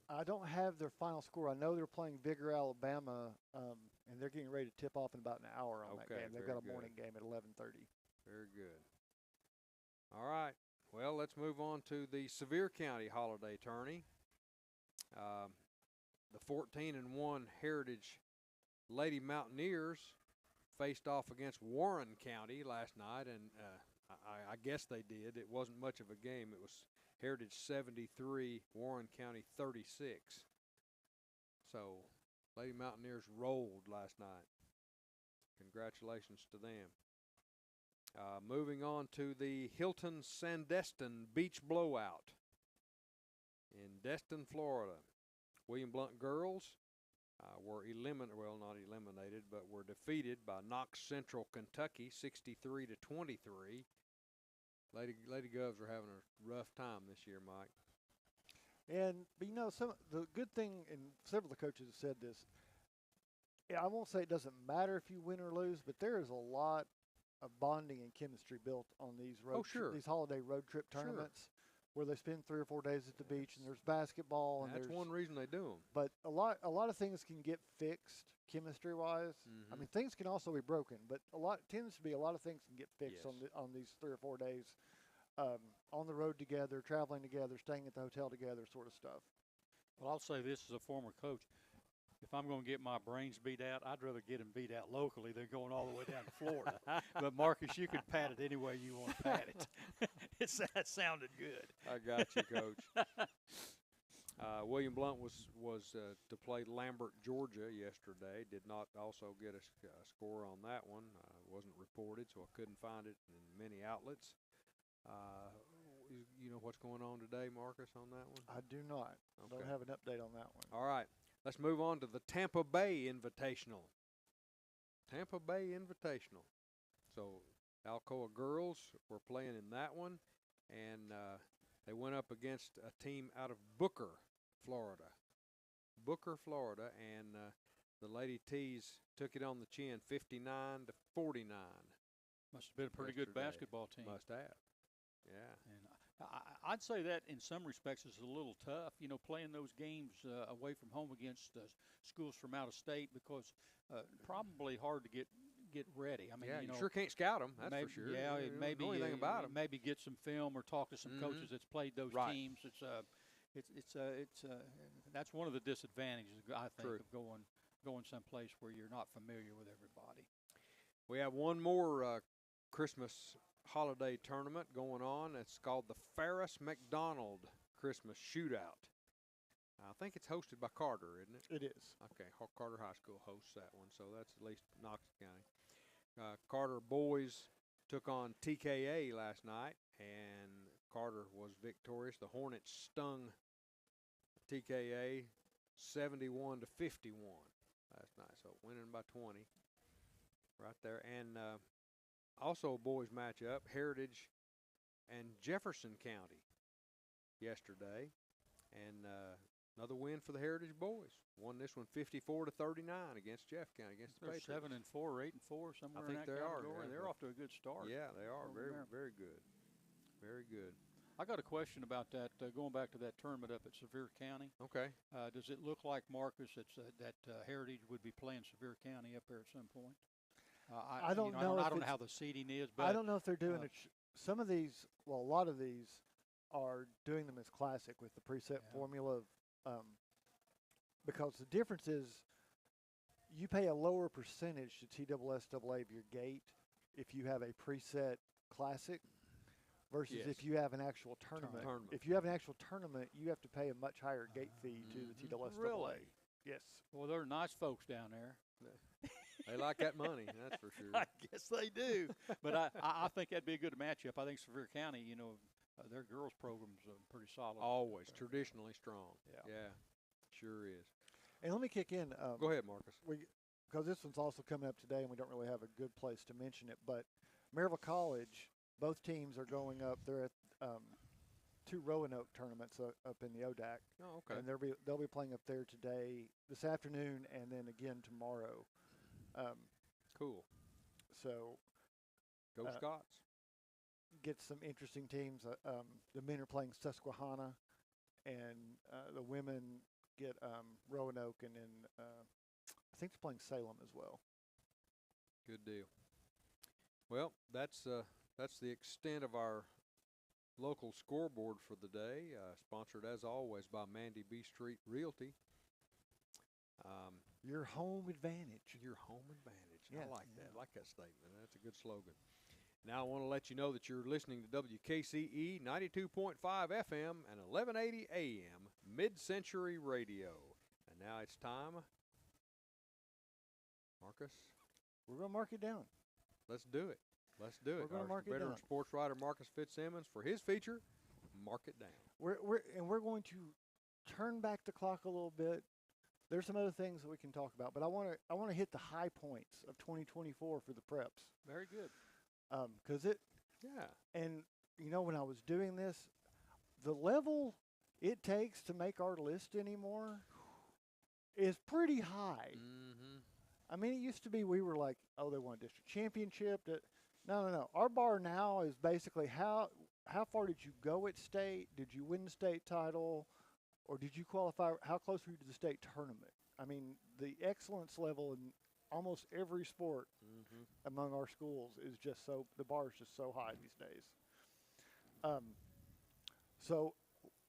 I don't have their final score. I know they're playing Vigor, Alabama, and they're getting ready to tip off in about an hour on that game. They've got a morning game at 11:30. Very good. All right. Well, let's move on to the Sevier County Holiday Tourney. The 14-1 Heritage Lady Mountaineers faced off against Warren County last night, and I guess they did. It wasn't much of a game. It was Heritage 73, Warren County 36. So, Lady Mountaineers rolled last night. Congratulations to them. Moving on to the Hilton Sandestin Beach Blowout in Destin, Florida. William Blount girls were not eliminated, but were defeated by Knox Central, Kentucky, 63-23. Lady Govs are having a rough time this year, Mike. But you know, the good thing, and several of the coaches have said this, I won't say it doesn't matter if you win or lose, but there is a lot of bonding and chemistry built on these these holiday road trip tournaments where they spend 3 or 4 days at the beach, and there's basketball. And that's one reason they do them. But a lot of things can get fixed chemistry-wise. I mean, things can also be broken, but a lot of things can get fixed on these 3 or 4 days, on the road together, traveling together, staying at the hotel together, sort of stuff. Well, I'll say this as a former coach. If I'm going to get my brains beat out, I'd rather get them beat out locally than going all the way down to Florida. But, Marcus, you can pat it any way you want to pat it. That sounded good. I got you, Coach. William Blount was to play Lambert, Georgia yesterday. Did not also get a score on that one. Wasn't reported, so I couldn't find it in many outlets. You know what's going on today, Marcus, on that one? I do not. Okay. Don't have an update on that one. All right. Let's move on to the Tampa Bay Invitational. Tampa Bay Invitational. So Alcoa girls were playing in that one, and they went up against a team out of Booker, Florida. And the Lady T's took it on the chin, 59-49. Must have been a pretty good basketball team. Must have. Yeah. And I'd say that in some respects is a little tough, you know, playing those games away from home against schools from out of state, because probably hard to get ready. I mean, yeah, you know, sure can't scout them. That's maybe, for sure. Yeah, maybe know anything about them. Maybe get some film or talk to some coaches that's played those teams. That's one of the disadvantages, I think, of going someplace where you're not familiar with everybody. We have one more Christmas holiday tournament going on. It's called the Ferris McDonald Christmas Shootout. I think it's hosted by Carter, isn't it? It is. Okay, Carter High School hosts that one, so that's at least Knox County. Carter boys took on TKA last night, and Carter was victorious. The Hornets stung TKA 71-51 last night, so winning by 20 right there. And also a boys matchup, Heritage and Jefferson County yesterday, and Another win for the Heritage boys. Won this one 54-39 against Jeff County, against the They're Patriots. 7-4, 8-4, somewhere think in that they are, category. yeah. They're off to a good start. Yeah, they are. Over Very, there. very good. Very good. I got a question about that. Going back to that tournament up at Sevier County. Okay. Does it look like, Marcus, that Heritage would be playing Sevier County up there at some point? I don't know. I don't know how the seeding is, but I don't know if they're doing it. Some of these, well, a lot of these are doing them as classic with the preset formula of, because the difference is you pay a lower percentage to TSSAA of your gate if you have a preset classic versus if you have an actual tournament. If you have an actual tournament, you have to pay a much higher gate fee to the TSSAA. Really? Yes. Well, they're nice folks down there. They like that money, that's for sure. I guess they do. But I think that'd be a good matchup. I think Sevier County, their girls' program's pretty solid. Always traditionally strong. Yeah. Sure is. And let me kick in. Go ahead, Marcus. Because this one's also coming up today, and we don't really have a good place to mention it. But Maryville College, both teams are going up. They're at 2 Roanoke tournaments up in the ODAC. Oh, okay. And they'll be playing up there today, this afternoon, and then again tomorrow. Cool. So Go Scots. Get some interesting teams. The men are playing Susquehanna, and the women get Roanoke, and then I think they're playing Salem as well. Good deal. Well, that's the extent of our local scoreboard for the day, sponsored as always by Mandy B Street Realty. Your home advantage. Your home advantage. Yeah. I like that. I like that statement. That's a good slogan. Now I want to let you know that you're listening to WKCE 92.5 FM and 1180 AM Mid-Century Radio. And now it's time, Marcus. We're going to mark it down. Let's do it. Let's do it. We're going to mark it veteran down. sports writer Marcus Fitzsimmons for his feature, Mark It Down. We're going to turn back the clock a little bit. There's some other things that we can talk about, but I want to hit the high points of 2024 for the preps. Very good. Because and when I was doing this, the level it takes to make our list anymore is pretty high. Mm-hmm. I mean, it used to be we were like, oh, they won a district championship. No. Our bar now is basically how far did you go at state? Did you win the state title? Or did you qualify? How close were you to the state tournament? I mean, the excellence level in almost every sport among our schools is just the bar is just so high these days. So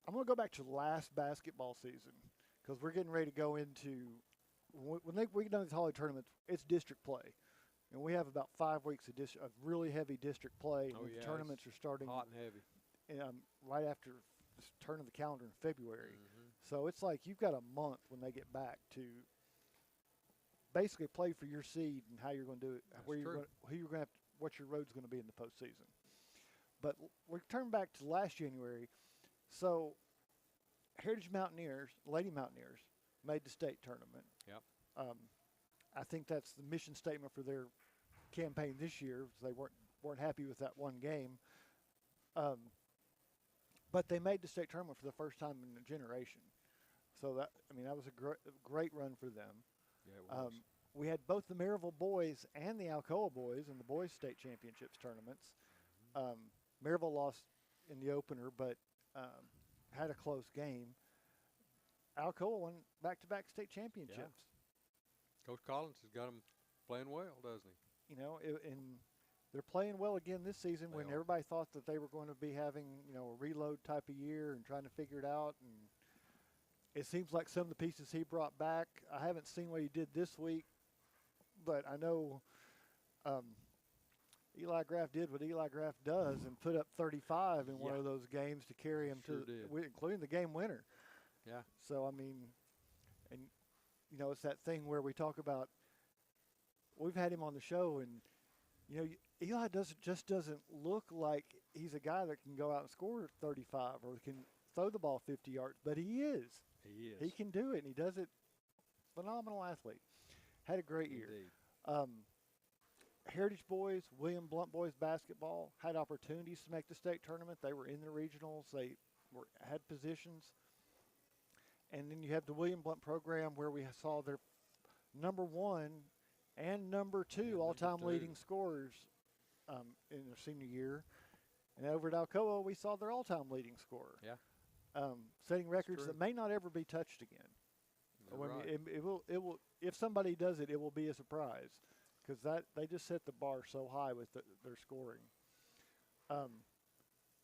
I'm going to go back to last basketball season because we're getting ready to go into when we get done these holiday tournaments. It's district play, and we have about 5 weeks of really heavy district play. And the tournaments are starting hot and heavy, right after the turn of the calendar in February. So it's like you've got a month when they get back to basically play for your seed and how you're going to do it, what your road's going to be in the postseason. But we're turning back to last January. So Heritage Mountaineers, Lady Mountaineers, made the state tournament. Yep. I think that's the mission statement for their campaign this year. They weren't happy with that one game. But they made the state tournament for the first time in a generation. So that was a great run for them. Yeah, it was. We had both the Maryville boys and the Alcoa boys in the boys state championships tournaments. Maryville lost in the opener, but had a close game. Alcoa won back-to-back state championships. Yeah. Coach Collins has got them playing well, doesn't he? And they're playing well again this season when everybody thought that they were going to be having, a reload type of year and trying to figure it out. And it seems like some of the pieces he brought back, I haven't seen what he did this week, but I know Eli Graff did what Eli Graff does and put up 35 in one of those games to carry him including the game winner. Yeah. So, it's that thing where we talk about, we've had him on the show and, Eli doesn't look like he's a guy that can go out and score 35 or can throw the ball 50 yards, but he is. He is. He can do it, and he does it. Phenomenal athlete. Had a great year. Heritage boys, William Blunt boys basketball had opportunities to make the state tournament. They were in the regionals. They had positions. And then you have the William Blunt program where we saw their number 1 and number 2 all-time leading scorers in their senior year. And over at Alcoa, we saw their all-time leading scorer. Yeah. Setting records that may not ever be touched again. It will. If somebody does it, it will be a surprise, because they just set the bar so high with their scoring.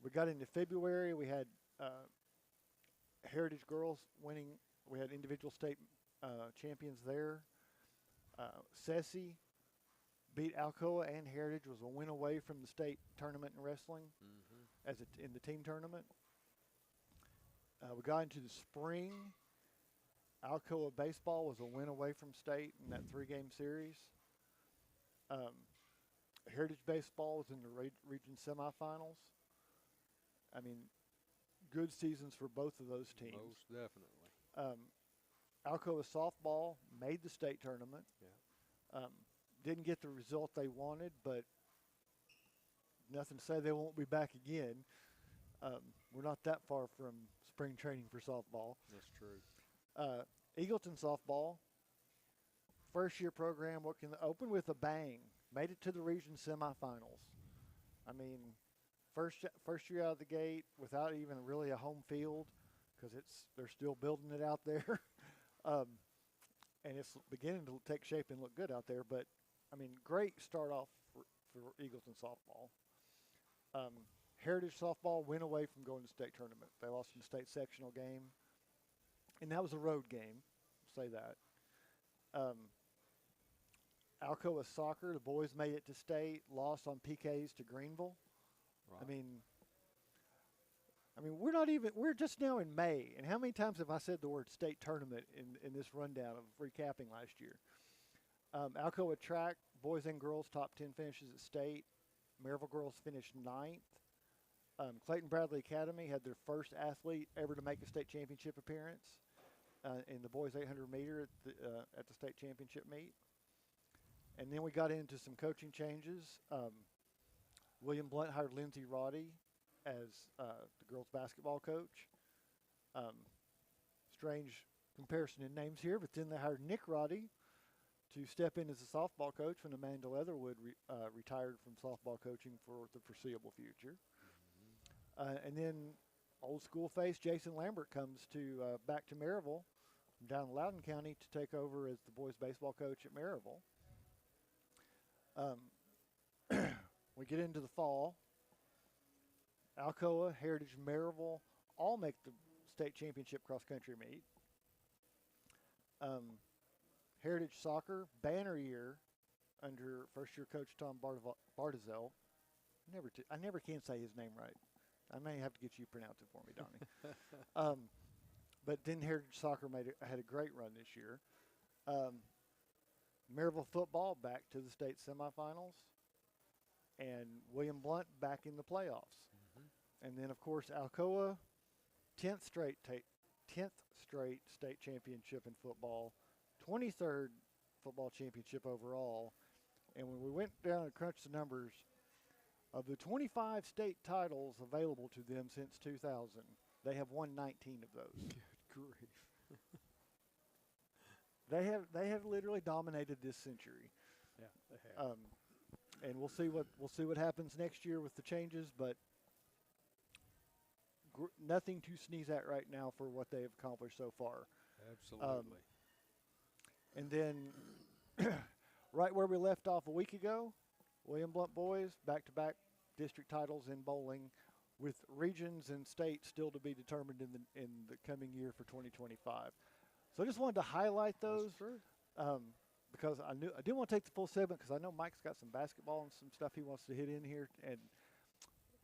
We got into February. We had Heritage girls winning. We had individual state champions there. Ceci beat Alcoa and Heritage, was a win away from the state tournament in wrestling in the team tournament. We got into the spring. Alcoa baseball was a win away from state in that 3-game series. Heritage baseball was in the region semifinals. I mean, good seasons for both of those teams. Most definitely. Alcoa softball made the state tournament. Yeah. Didn't get the result they wanted, but nothing to say they won't be back again. We're not that far from spring training for softball. That's true. Eagleton softball, first-year program, opened with a bang. Made it to the region semifinals. I mean, first year out of the gate without even really a home field, because they're still building it out there, and it's beginning to take shape and look good out there. But I mean, great start off for Eagleton softball. Heritage softball went away from going to state tournament. They lost in the state sectional game, and that was a road game. I'll say that. Alcoa soccer, the boys made it to state, lost on PKs to Greenville. Right. I mean, we're just now in May, and how many times have I said the word state tournament in this rundown of recapping last year? Alcoa track, boys and girls top 10 finishes at state. Maryville girls finished 9th. Clayton Bradley Academy had their first athlete ever to make a state championship appearance in the boys 800 meter at the state championship meet. And then we got into some coaching changes. William Blunt hired Lindsay Roddy as the girls basketball coach. Strange comparison in names here, but then they hired Nick Roddy to step in as a softball coach when Amanda Leatherwood retired from softball coaching for the foreseeable future. And then old school face Jason Lambert comes back to Maryville from down in Loudoun County to take over as the boys baseball coach at Maryville. We get into the fall. Alcoa, Heritage, Maryville all make the state championship cross-country meet. Heritage soccer, banner year under first-year coach Tom Bartizel. I never can say his name right. I may have to get you to pronounce it for me, Donnie. But then Heritage soccer had a great run this year. Maryville football back to the state semifinals, and William Blunt back in the playoffs. And then, of course, Alcoa, 10th straight state championship in football, 23rd football championship overall. And when we went down and crunched the numbers, of the 25 state titles available to them since 2000, they have won 19 of those. Good grief. They have literally dominated this century. Yeah, they have. And we'll see what happens next year with the changes, but nothing to sneeze at right now for what they have accomplished so far. Absolutely. And then right where we left off a week ago, William Blunt boys back-to-back district titles in bowling, with regions and states still to be determined in the coming year for 2025. So I just wanted to highlight those. That's true. Because I didn't want to take the full segment, because I know Mike's got some basketball and some stuff he wants to hit in here. And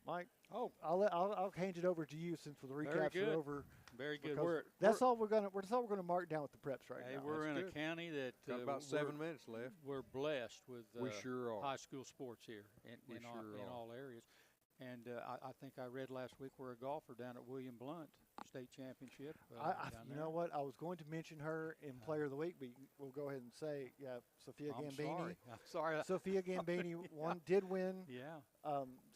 Mike, I'll hand it over to you since the recaps are over. Very good. That's all we're gonna mark down with the preps right now. We're in a county that got about 7 minutes left. We're blessed with we sure are. high school sports here in all areas. And I think I read last week we're a golfer down at William Blunt State Championship. You know what? I was going to mention her in Player of the Week, but we'll go ahead and say, Sophia Gambini. I'm sorry. Sophia Gambini did win Yeah.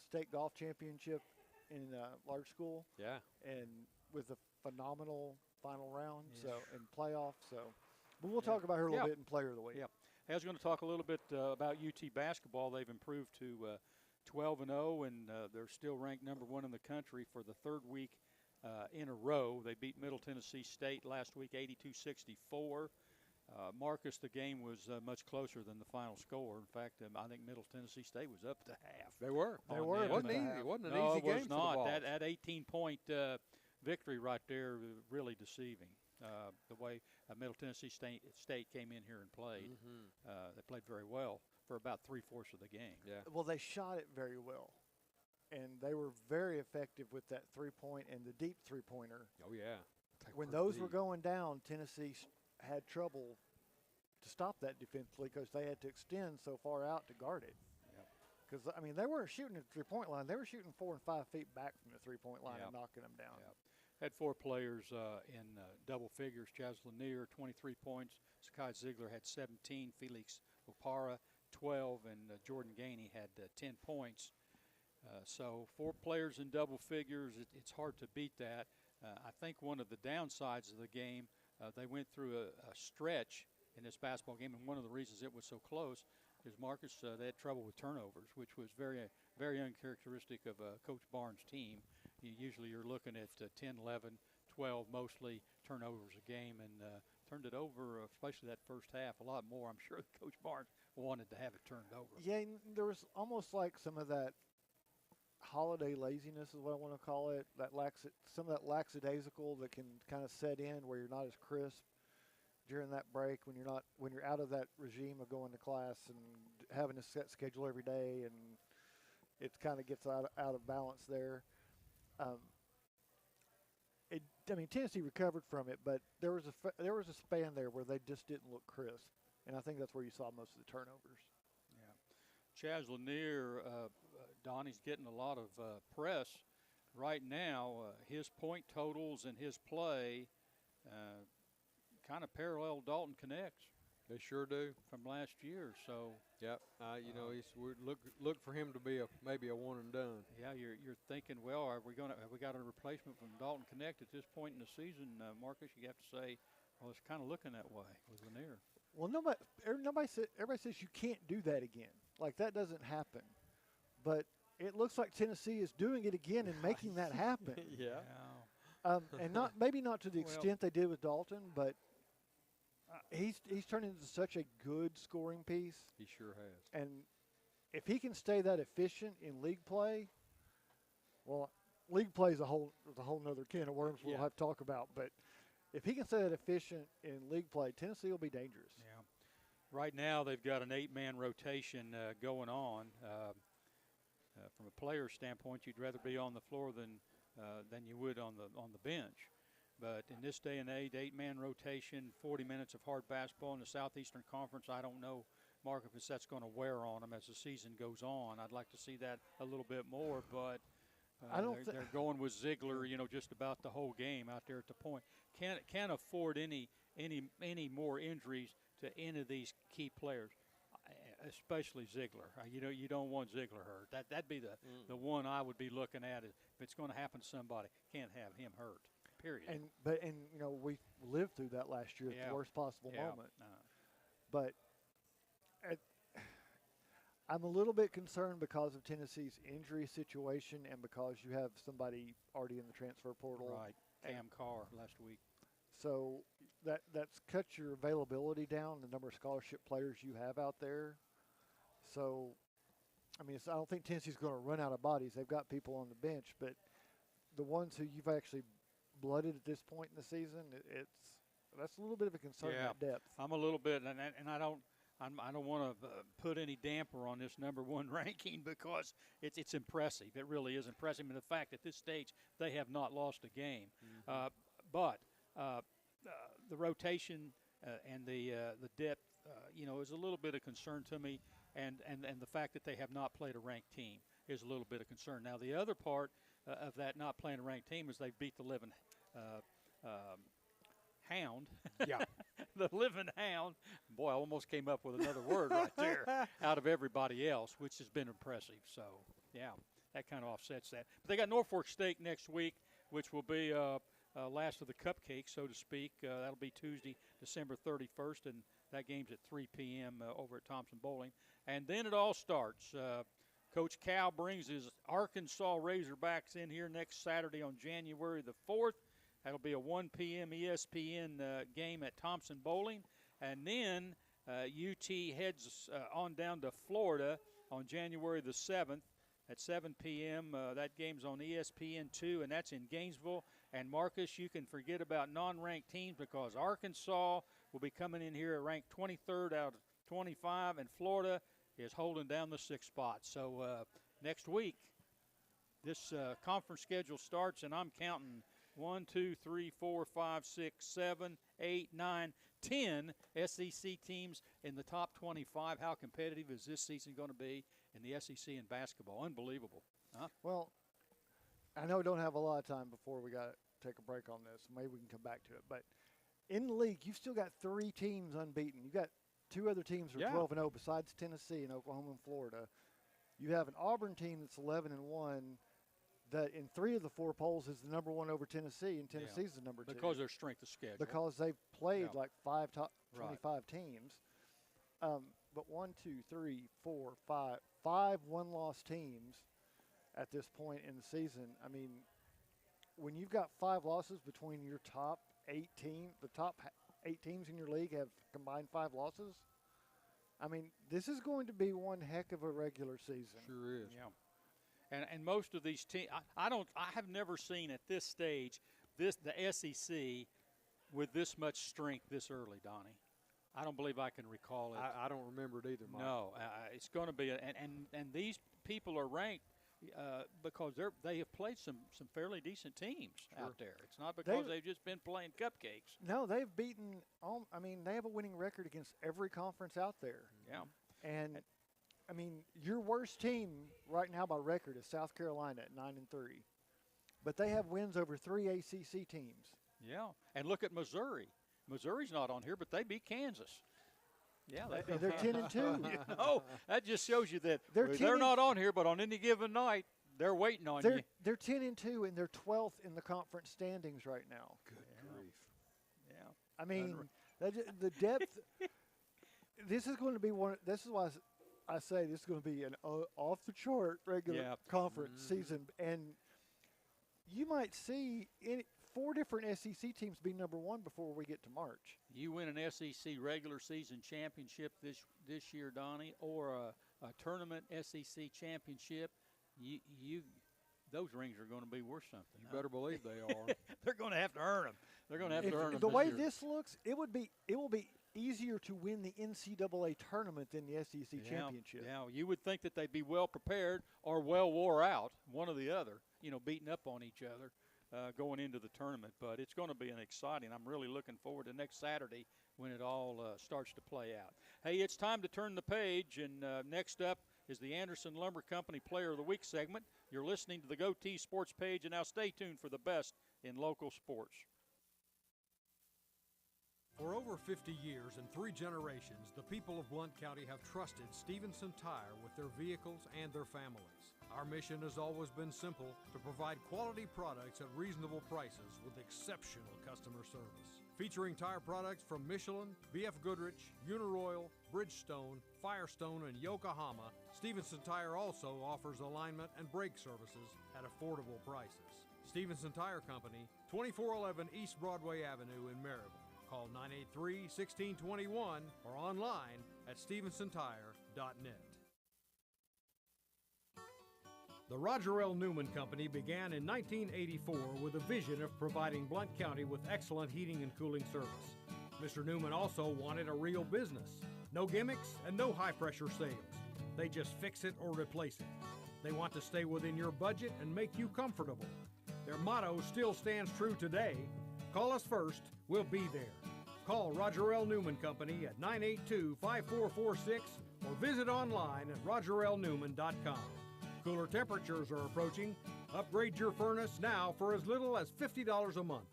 State Golf Championship in large school. Yeah. And with a phenomenal final round, Yeah. so in playoffs. So, but we'll talk about her a little bit in Player of the Week. Yeah. I was going to talk a little bit about UT basketball. They've improved to 12-0, and they're still ranked number 1 in the country for the third week in a row. They beat Middle Tennessee State last week, 82-64. Marcus, the game was much closer than the final score. In fact, I think Middle Tennessee State was up to half. They were. They were. It wasn't easy. It wasn't an No, easy it game was for the not. Vols. That 18-point victory right there really deceiving. The way Middle Tennessee State came in here and played. They played very well for about 3/4 of the game. Yeah. Well, they shot it very well, and they were very effective with that 3-point and the deep 3-pointer. Oh, yeah. When those were going down, Tennessee had trouble to stop that defensively because they had to extend so far out to guard it. Because, I mean, they weren't shooting at the 3-point line. They were shooting 4 and 5 feet back from the 3-point line and knocking them down. Had 4 players in double figures. Chaz Lanier, 23 points. Sakai Ziegler had 17. Felix Opara, 12. And Jordan Gainey had 10 points. So 4 players in double figures, it's hard to beat that. I think one of the downsides of the game, they went through a stretch in this basketball game, and one of the reasons it was so close is Marcus, they had trouble with turnovers, which was very, very uncharacteristic of Coach Barnes' team. Usually you're looking at 10, 11, 12 mostly turnovers a game, and turned it over, especially that first half, a lot more. I'm sure Coach Barnes wanted to have it turned over. Yeah, and there was almost like some of that holiday laziness is what I want to call it, some of that lackadaisical that can kind of set in where you're not as crisp during that break when you're out of that regime of going to class and having a set schedule every day, and it kind of gets out of balance there. Tennessee recovered from it, but there was a span there where they just didn't look crisp, and I think that's where you saw most of the turnovers. Yeah, Chaz Lanier, Donnie's getting a lot of press right now. His point totals and his play kind of parallel Dalton Connect's. They sure do. From last year, so. Yep. We look for him to be maybe a one and done. Yeah, you're thinking, well, have we got a replacement from Dalton Connect at this point in the season, Marcus? You have to say, well, it's kind of looking that way with Lanier. Well, everybody says you can't do that again. Like, that doesn't happen. But it looks like Tennessee is doing it again and making that happen. Yeah. And maybe not to the extent they did with Dalton, but he's turned into such a good scoring piece. He sure has. And if he can stay that efficient in league play, well, league play is a whole nother can of worms we'll have to talk about. But if he can stay that efficient in league play, Tennessee will be dangerous. Yeah. Right now they've got an 8-man rotation going on. From a player standpoint, you'd rather be on the floor than you would on the bench. But in this day and age, 8-man rotation, 40 minutes of hard basketball in the Southeastern Conference, I don't know, Mark, if that's going to wear on them as the season goes on. I'd like to see that a little bit more, but they're going with Ziegler, just about the whole game out there at the point. Can't afford any more injuries to any of these key players, especially Ziegler. You don't want Ziegler hurt. That'd be the one I would be looking at. If it's going to happen to somebody, can't have him hurt. Period. And we lived through that last year at the worst possible moment. But I'm a little bit concerned because of Tennessee's injury situation and because you have somebody already in the transfer portal. Right, Cam Carr last week. So that's cut your availability down, the number of scholarship players you have out there. So, I don't think Tennessee's going to run out of bodies. They've got people on the bench, but the ones who you've actually blooded at this point in the season, that's a little bit of a concern at depth. I'm a little bit, and I don't want to put any damper on this number 1 ranking because it's impressive. It really is impressive. And the fact at this stage they have not lost a game, but the rotation and the depth, is a little bit of concern to me, and the fact that they have not played a ranked team is a little bit of concern. Now the other part of that not playing a ranked team is they beat the living Hound. Yeah. The living Hound. Boy, I almost came up with another word right there out of everybody else, which has been impressive. So, yeah, that kind of offsets that. But they got Norfolk State next week, which will be last of the cupcakes, so to speak. That'll be Tuesday, December 31st, and that game's at 3 p.m. Over at Thompson Bowling. And then it all starts. Coach Cal brings his Arkansas Razorbacks in here next Saturday on January the 4th. That'll be a 1 p.m. ESPN game at Thompson Bowling. And then UT heads on down to Florida on January the 7th at 7 p.m. That game's on ESPN2, and that's in Gainesville. And, Marcus, you can forget about non-ranked teams because Arkansas will be coming in here at ranked 23rd out of 25, and Florida is holding down the 6th spot. So next week, this conference schedule starts, and I'm counting 1, 2, 3, 4, 5, 6, 7, 8, 9, 10 SEC teams in the top 25. How competitive is this season going to be in the SEC in basketball? Unbelievable. Huh? Well, I know we don't have a lot of time before we got to take a break on this. Maybe we can come back to it. But in the league, you've still got 3 teams unbeaten. You've got 2 other teams that are 12-0 besides Tennessee and Oklahoma and Florida. You have an Auburn team that's 11-1 that in 3 of the 4 polls is the number 1 over Tennessee, and Tennessee's the number 2. Because of their strength of schedule. Because they've played like 5 top 25 teams. But 1, 2, 3, 4, 5 one-loss teams at this point in the season. I mean, when you've got 5 losses between your top 8 teams, the top 8 teams in your league have combined 5 losses. I mean, this is going to be one heck of a regular season. Sure is. Yeah. And most of these teams, I have never seen at this stage the SEC with this much strength this early, Donnie. I don't believe I can recall it. I don't remember it either, Mike. No, it's going to be, and these people are ranked because they have played some fairly decent teams out there. It's not because they've just been playing cupcakes. No, they've beaten. I mean, they have a winning record against every conference out there. Yeah, and I mean, your worst team right now by record is South Carolina at 9-3, but they have wins over 3 ACC teams. Yeah, and look at Missouri. Missouri's not on here, but they beat Kansas. Yeah, they're 10-2. You know, that just shows you that they're not on here, but on any given night, they're waiting on you. They're 10-2, and they're 12th in the conference standings right now. Good grief. Yeah, I mean, the depth. This is going to be one. This is why I say this is going to be an off-the-chart regular conference season, and you might see 4 different SEC teams be number 1 before we get to March. You win an SEC regular season championship this year, Donnie, or a tournament SEC championship, you those rings are going to be worth something. You better believe they are. They're going to have to earn them. They're going to have to earn them. The way this looks, it will be easier to win the NCAA tournament than the SEC championship. Yeah, you would think that they'd be well prepared or well wore out, one or the other, beating up on each other. Going into the tournament, but it's going to be an exciting. I'm really looking forward to next Saturday when it all starts to play out. Hey, it's time to turn the page, and next up is the Anderson Lumber Company Player of the Week segment. You're listening to the GoTeez Sports Page, and now stay tuned for the best in local sports. For over 50 years and 3 generations, the people of Blount County have trusted Stevenson Tire with their vehicles and their families. Our mission has always been simple: to provide quality products at reasonable prices with exceptional customer service. Featuring tire products from Michelin, BF Goodrich, Uniroyal, Bridgestone, Firestone, and Yokohama, Stevenson Tire also offers alignment and brake services at affordable prices. Stevenson Tire Company, 2411 East Broadway Avenue in Maryville. Call 983-1621 or online at stevensonTire.net. The Roger L. Newman Company began in 1984 with a vision of providing Blount County with excellent heating and cooling service. Mr. Newman also wanted a real business. No gimmicks and no high-pressure sales. They just fix it or replace it. They want to stay within your budget and make you comfortable. Their motto still stands true today: call us first, we'll be there. Call Roger L. Newman Company at 982-5446 or visit online at rogerlnewman.com. Cooler temperatures are approaching. Upgrade your furnace now for as little as $50 a month.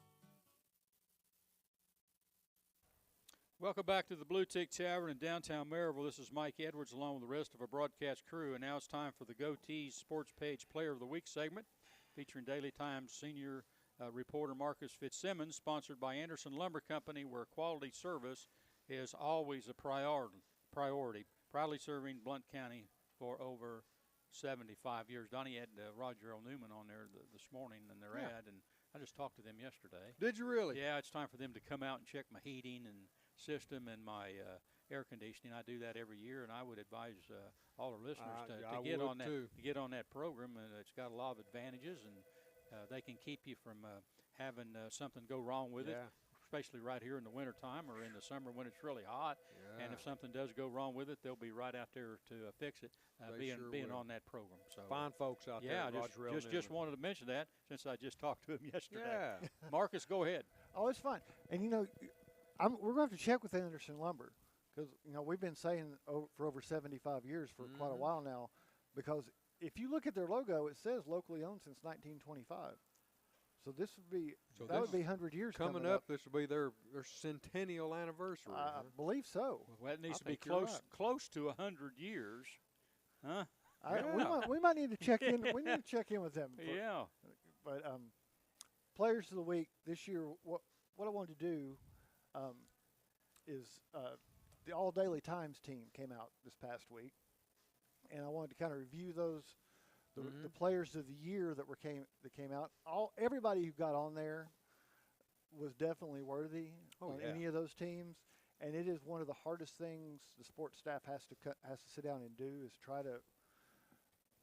Welcome back to the Bluetick Tavern in downtown Maryville. This is Mike Edwards along with the rest of our broadcast crew, and now it's time for the GoTeez Sports Page Player of the Week segment, featuring Daily Times senior reporter Marcus Fitzsimmons, sponsored by Anderson Lumber Company, where quality service is always a priority. Proudly serving Blount County for over 75 years. Donnie had Roger L. Newman on there this morning in their ad, and I just talked to them yesterday. Did you really? Yeah, it's time for them to come out and check my heating and system and my air conditioning. I do that every year, and I would advise all our listeners to get on that too. to get on that program. And it's got a lot of advantages, and they can keep you from having something go wrong with it, especially right here in the wintertime or in the summer when it's really hot. Yeah. And if something does go wrong with it, they'll be right out there to fix it, being on that program. So fine folks out there. Yeah, just wanted to mention that since I just talked to him yesterday. Yeah. Marcus, go ahead. Oh, it's fine. And, you know, we're going to have to check with Anderson Lumber because, you know, we've been saying for over 75 years for quite a while now, because if you look at their logo, it says locally owned since 1925. So this would be would be 100 years coming up. This will be their centennial anniversary. I believe so. Well, it needs to be close close to 100 years, huh? We might need to check in. We need to check in with them. Yeah. But players of the week this year, what I wanted to do is the All Daily Times team came out this past week, and I wanted to kind of review those. The players of the year that came out. Everybody who got on there was definitely worthy on any of those teams, and it is one of the hardest things the sports staff has to sit down and do is try to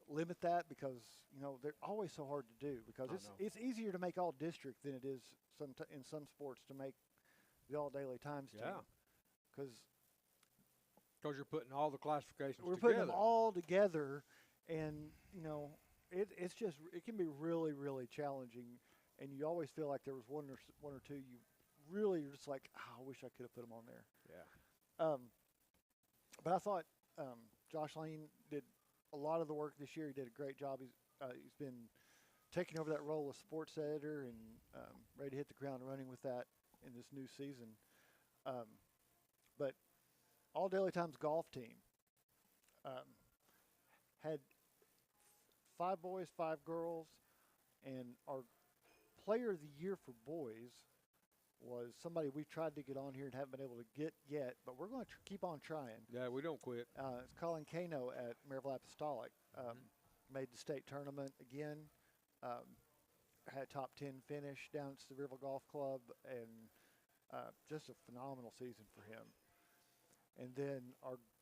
limit that, because you know they're always so hard to do, because it's easier to make all district than it is in some sports to make the All Daily Times team, because you're putting all the classifications we're together. putting them all together. And, you know, it can be really, really challenging. And you always feel like there was one or two you really are just like, I wish I could have put them on there. Yeah. But I thought Josh Lane did a lot of the work this year. He did a great job. He's been taking over that role of sports editor and ready to hit the ground running with that in this new season. But All Daily Times golf team had 5 boys, 5 girls, and our player of the year for boys was somebody we've tried to get on here and haven't been able to get yet, but we're going to keep on trying. Yeah, we don't quit. It's Colin Kano at Maryville Apostolic. Made the state tournament again, had top 10 finish down at the Sevierville Golf Club, and just a phenomenal season for him. And then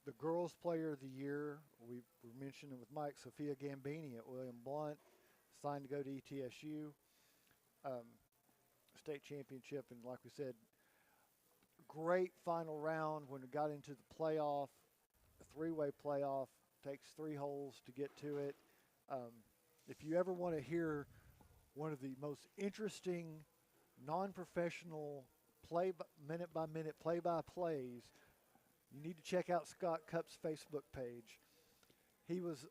the girls' player of the year, we were mentioning with Mike, Sophia Gambini at William Blount, signed to go to ETSU, state championship, and like we said, great final round when we got into the playoff, a 3-way playoff, takes 3 holes to get to it. If you ever want to hear one of the most interesting, non-professional minute-by-minute play-by-plays, you need to check out Scott Cupp's Facebook page. He was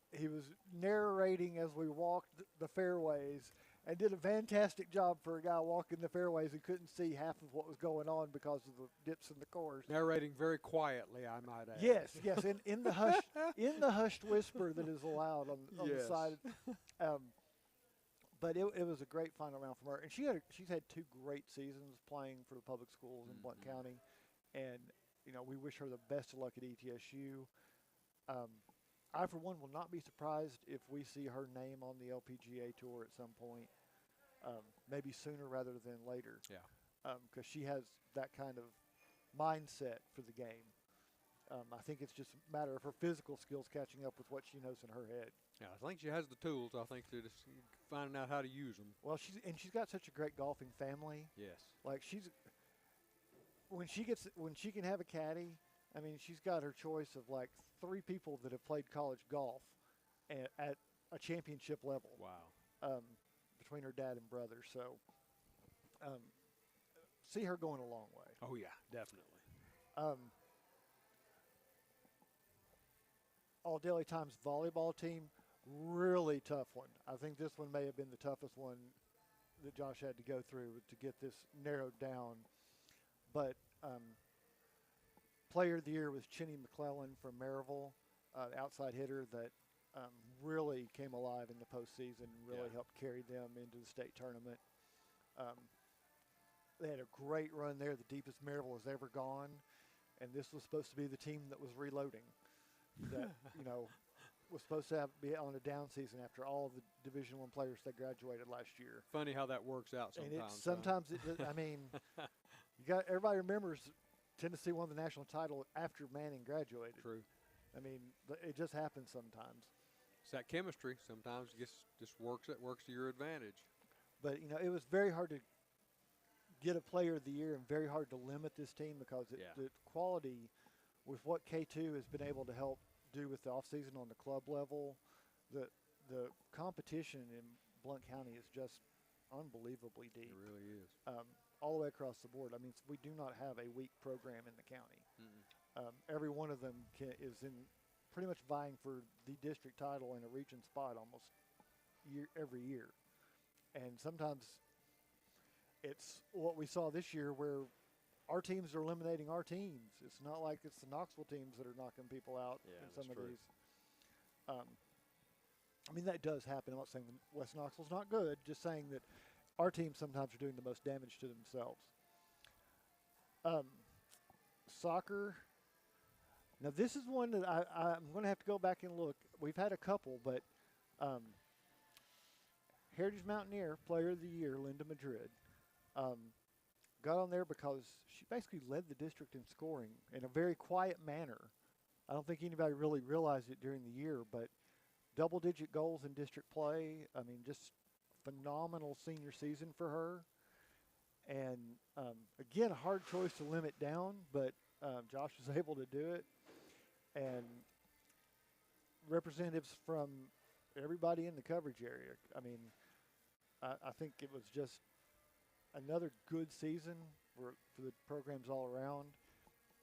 narrating as we walked the fairways and did a fantastic job for a guy walking the fairways who couldn't see half of what was going on because of the dips in the course. Narrating very quietly, I might add. Yes, in the hushed whisper that is allowed on the side. But it was a great final round from her, and she's had 2 great seasons playing for the public schools in Blount County, and you know we wish her the best of luck at ETSU. I, for one, will not be surprised if we see her name on the LPGA Tour at some point, maybe sooner rather than later. Yeah. Because she has that kind of mindset for the game. I think it's just a matter of her physical skills catching up with what she knows in her head. Yeah, I think she has the tools. I think to just finding out how to use them. Well, she's got such a great golfing family. Yes. Like when she can have a caddy. I mean, she's got her choice of like 3 people that have played college golf at a championship level. Wow. Between her dad and brother. So see her going a long way. Oh, yeah, definitely. All Daily Times volleyball team, really tough one. I think this one may have been the toughest one that Josh had to go through to get this narrowed down. But player of the year was Chinny McClellan from Maryville, the outside hitter that really came alive in the postseason and really helped carry them into the state tournament. They had a great run there, the deepest Maryville has ever gone, and this was supposed to be the team that was reloading, that was supposed to be on a down season after all of the Division I players that graduated last year. Funny how that works out sometimes. And sometimes I mean, everybody remembers Tennessee won the national title after Manning graduated. True. I mean, it just happens sometimes. It's that chemistry. Sometimes just works to your advantage. But it was very hard to get a player of the year and very hard to limit this team because the quality with what K2 has been able to help do with the offseason on the club level, the competition in Blount County is just unbelievably deep. It really is. All the way across the board. I mean, we do not have a weak program in the county. Every one of them is in pretty much vying for the district title in a region spot almost every year. And sometimes it's what we saw this year where our teams are eliminating our teams. It's not like it's the Knoxville teams that are knocking people out in some of these. I mean, that does happen. I'm not saying West Knoxville's not good, just saying that our teams sometimes are doing the most damage to themselves. Soccer. Now, this is one that I'm going to have to go back and look. We've had a couple, but Heritage Mountaineer Player of the Year, Linda Madrid, got on there because she basically led the district in scoring in a very quiet manner. I don't think anybody really realized it during the year, but double-digit goals in district play. I mean, just phenomenal senior season for her. And, again, a hard choice to limit down, but Josh was able to do it. And representatives from everybody in the coverage area. I mean, I think it was just another good season for the programs all around.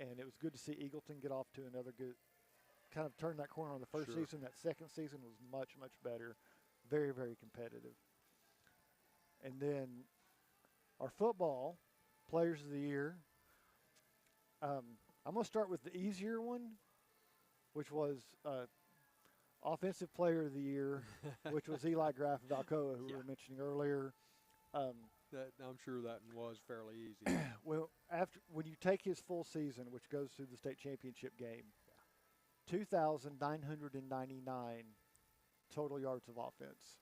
And it was good to see Eagleton get off to another good, kind of turn that corner on the first season. That second season was much, much better. Very, very competitive. And then our football Players of the Year. I'm going to start with the easier one, which was Offensive Player of the Year, which was Eli Graff of Alcoa, who we were mentioning earlier. I'm sure that was fairly easy. Well, when you take his full season, which goes through the state championship game, 2,999 total yards of offense,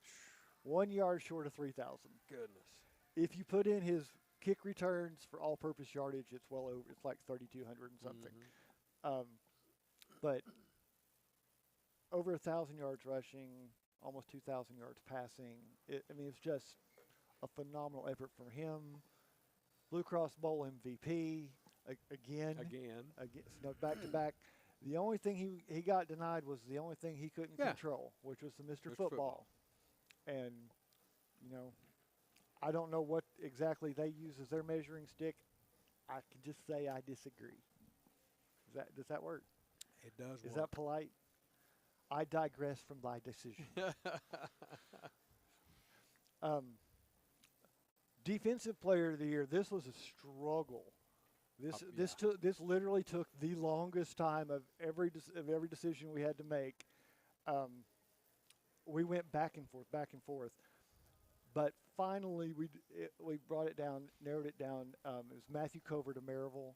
1 yard short of 3,000. Goodness. If you put in his kick returns for all-purpose yardage, it's well over. It's like 3,200 and something. But over 1,000 yards rushing, almost 2,000 yards passing. I mean, it's just a phenomenal effort from him. Blue Cross Bowl MVP again. No, back-to-back. The only thing he got denied was the only thing he couldn't control, which was the Mr. Football. And, I don't know what exactly they use as their measuring stick. I can just say I disagree. Does that work? It does Is that polite? I digress from thy decision. Defensive Player of the Year. This was a struggle. This literally took the longest time of every decision we had to make. We went back and forth. But finally, we brought it down, narrowed it down. It was Matthew Covert of Maryville.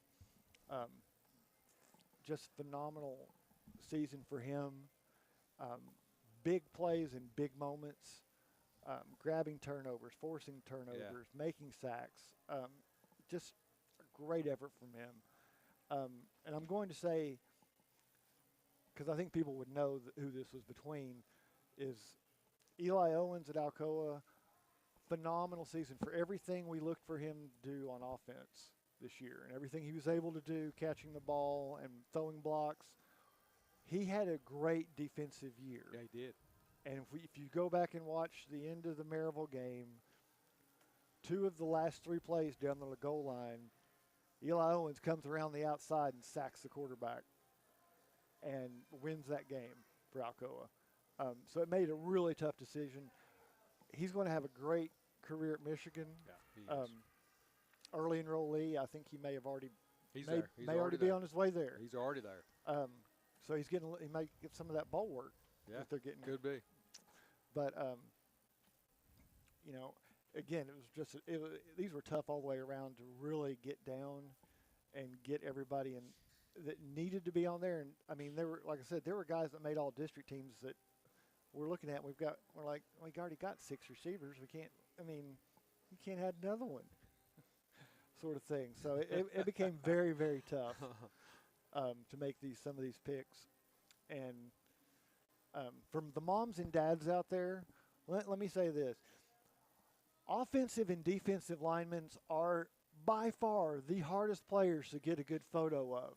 Just phenomenal season for him. Big plays and big moments. Grabbing turnovers, forcing turnovers, making sacks. Just a great effort from him. And I'm going to say, because I think people would know who this was between, is Eli Owens at Alcoa. Phenomenal season for everything we looked for him to do on offense this year and everything he was able to do, catching the ball and throwing blocks. He had a great defensive year. Yeah, he did. And if you go back and watch the end of the Maryville game, 2 of the last 3 plays down the goal line, Eli Owens comes around the outside and sacks the quarterback and wins that game for Alcoa. So it made a really tough decision. He's going to have a great career at Michigan. Yeah, he is. Early enrollee. I think he may have already. He's there. He's already be on his way there. He's already there. So he might get some of that ball work. Yeah, if they're getting. Could be. But again, it was just these were tough all the way around to really get down and get everybody in that needed to be on there. And I mean, like I said, there were guys that made all district teams that we're looking at. We're like, we already got 6 receivers. We can't. I mean, you can't add another one, sort of thing. So it became very, very tough to make some of these picks. And from the moms and dads out there, let me say this. Offensive and defensive linemen are by far the hardest players to get a good photo of.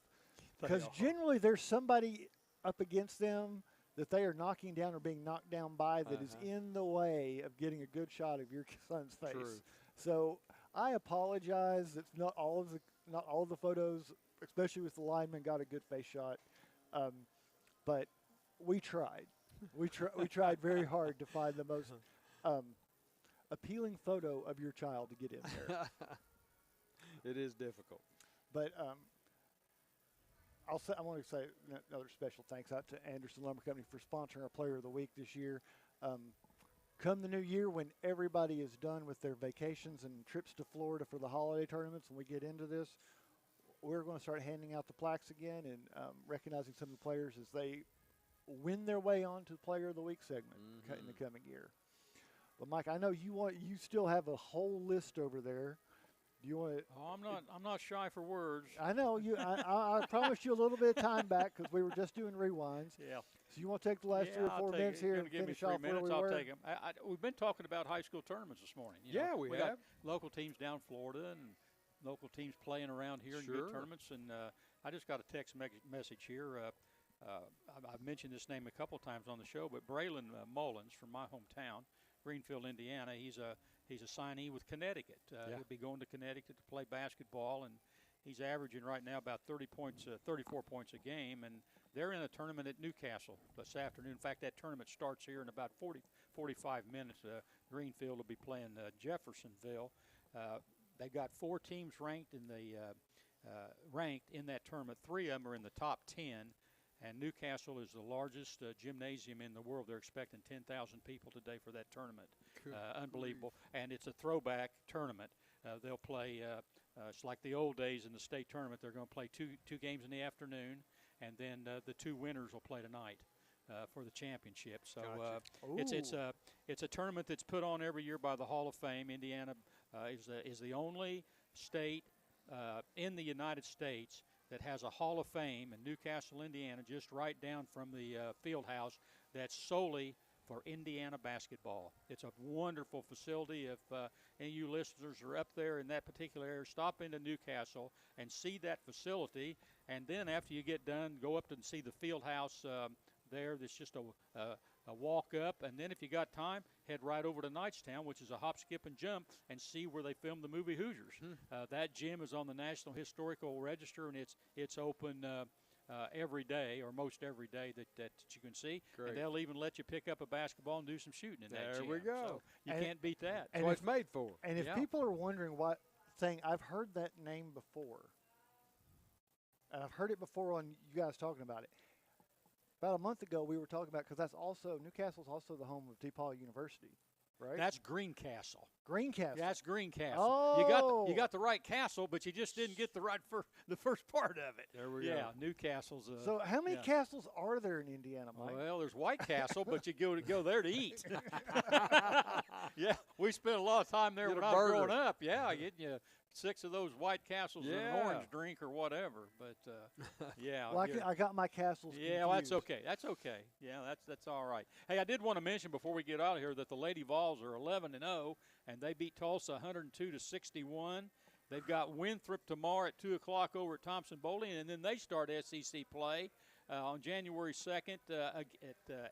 Because generally there's somebody up against them that they are knocking down or being knocked down by that is in the way of getting a good shot of your son's face. True. So I apologize. It's not all of the photos, especially with the linemen, got a good face shot. But we tried. We tried very hard to find the most appealing photo of your child to get in there. It is difficult. But I want to say another special thanks out to Anderson Lumber Company for sponsoring our Player of the Week this year. Come the new year, when everybody is done with their vacations and trips to Florida for the holiday tournaments, when we get into this, we're going to start handing out the plaques again and recognizing some of the players as they win their way on to the Player of the Week segment in the coming year. But Mike, I know you still have a whole list over there. Do you want to? Oh, I'm not shy for words. I know you. I promised you a little bit of time back because we were just doing rewinds. Yeah. So you want to take the last 3 or 4 minutes here and finish off where we were? I'll take them. We've been talking about high school tournaments this morning. We have. Got local teams down Florida and local teams playing around here in good tournaments. And I just got a text message here. I've mentioned this name a couple times on the show, but Braylon Mullins from my hometown, Greenfield, Indiana. He's a signee with Connecticut. He'll be going to Connecticut to play basketball, and he's averaging right now about 34 points a game. And they're in a tournament at Newcastle this afternoon. In fact, that tournament starts here in about 45 minutes. Greenfield will be playing Jeffersonville. They got 4 teams ranked in that tournament. 3 of them are in the top 10. And Newcastle is the largest gymnasium in the world. They're expecting 10,000 people today for that tournament. Unbelievable. And it's a throwback tournament. They'll play, it's like the old days in the state tournament. They're going to play two games in the afternoon, and then the 2 winners will play tonight for the championship. So it's a tournament that's put on every year by the Hall of Fame. Indiana is the only state in the United States that has a Hall of Fame in Newcastle, Indiana, just right down from the field house, that's solely for Indiana basketball. It's a wonderful facility. If any of you listeners are up there in that particular area, stop into Newcastle and see that facility. And then after you get done, go up and see the field house there. That's just a walk up. And then if you got time, head right over to Knightstown, which is a hop, skip, and jump, and see where they filmed the movie Hoosiers. That gym is on the National Historical Register, and it's open every day, or most every day that you can see. Great. And they'll even let you pick up a basketball and do some shooting in that gym. There we go. So you can't beat that. That's what it's made for. And if people are wondering I've heard that name before. And I've heard it before on you guys talking about it. About a month ago, we were talking about, because Newcastle's also the home of DePaul University, right? That's Greencastle. Greencastle. That's Greencastle. Oh. You got the right castle, but you just didn't get the first part of it. There we go. Yeah, Newcastle's. So how many castles are there in Indiana, Mike? Well, there's White Castle, but you go there to eat. Yeah, we spent a lot of time there when I was growing up. Yeah, getting you 6 of those White Castles and an orange drink or whatever. But yeah, well, I got my castles. Yeah, well, that's okay. That's okay. Yeah, that's all right. Hey, I did want to mention before we get out of here that the Lady Vols are 11-0, and they beat Tulsa 102-61. They've got Winthrop tomorrow at 2:00 over at Thompson Bowling, and then they start SEC play on January 2nd at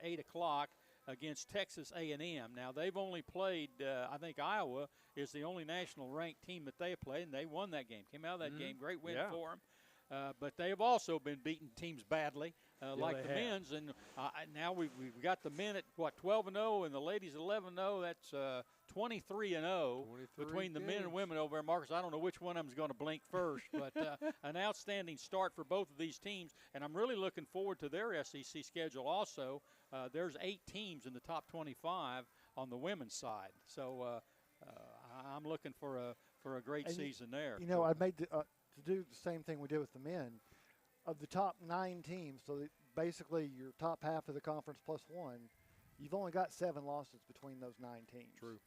8:00 against Texas A&M. Now, they've only played, I think Iowa is the only national ranked team that they have played, and they won that game. Came out of that game, great win for them. But they have also been beating teams badly, like the men's. And now we've got the men at, 12-0, and the ladies 11-0. That's 23-0 between the men and women over there. Marcus, I don't know which one of them is going to blink first, but an outstanding start for both of these teams. And I'm really looking forward to their SEC schedule also. There's 8 teams in the top 25 on the women's side. So I'm looking for a great And season there. You know, I made to do the same thing we did with the men. Of the top 9 teams, so that basically your top half of the conference plus one, you've only got 7 losses between those 9 teams. True.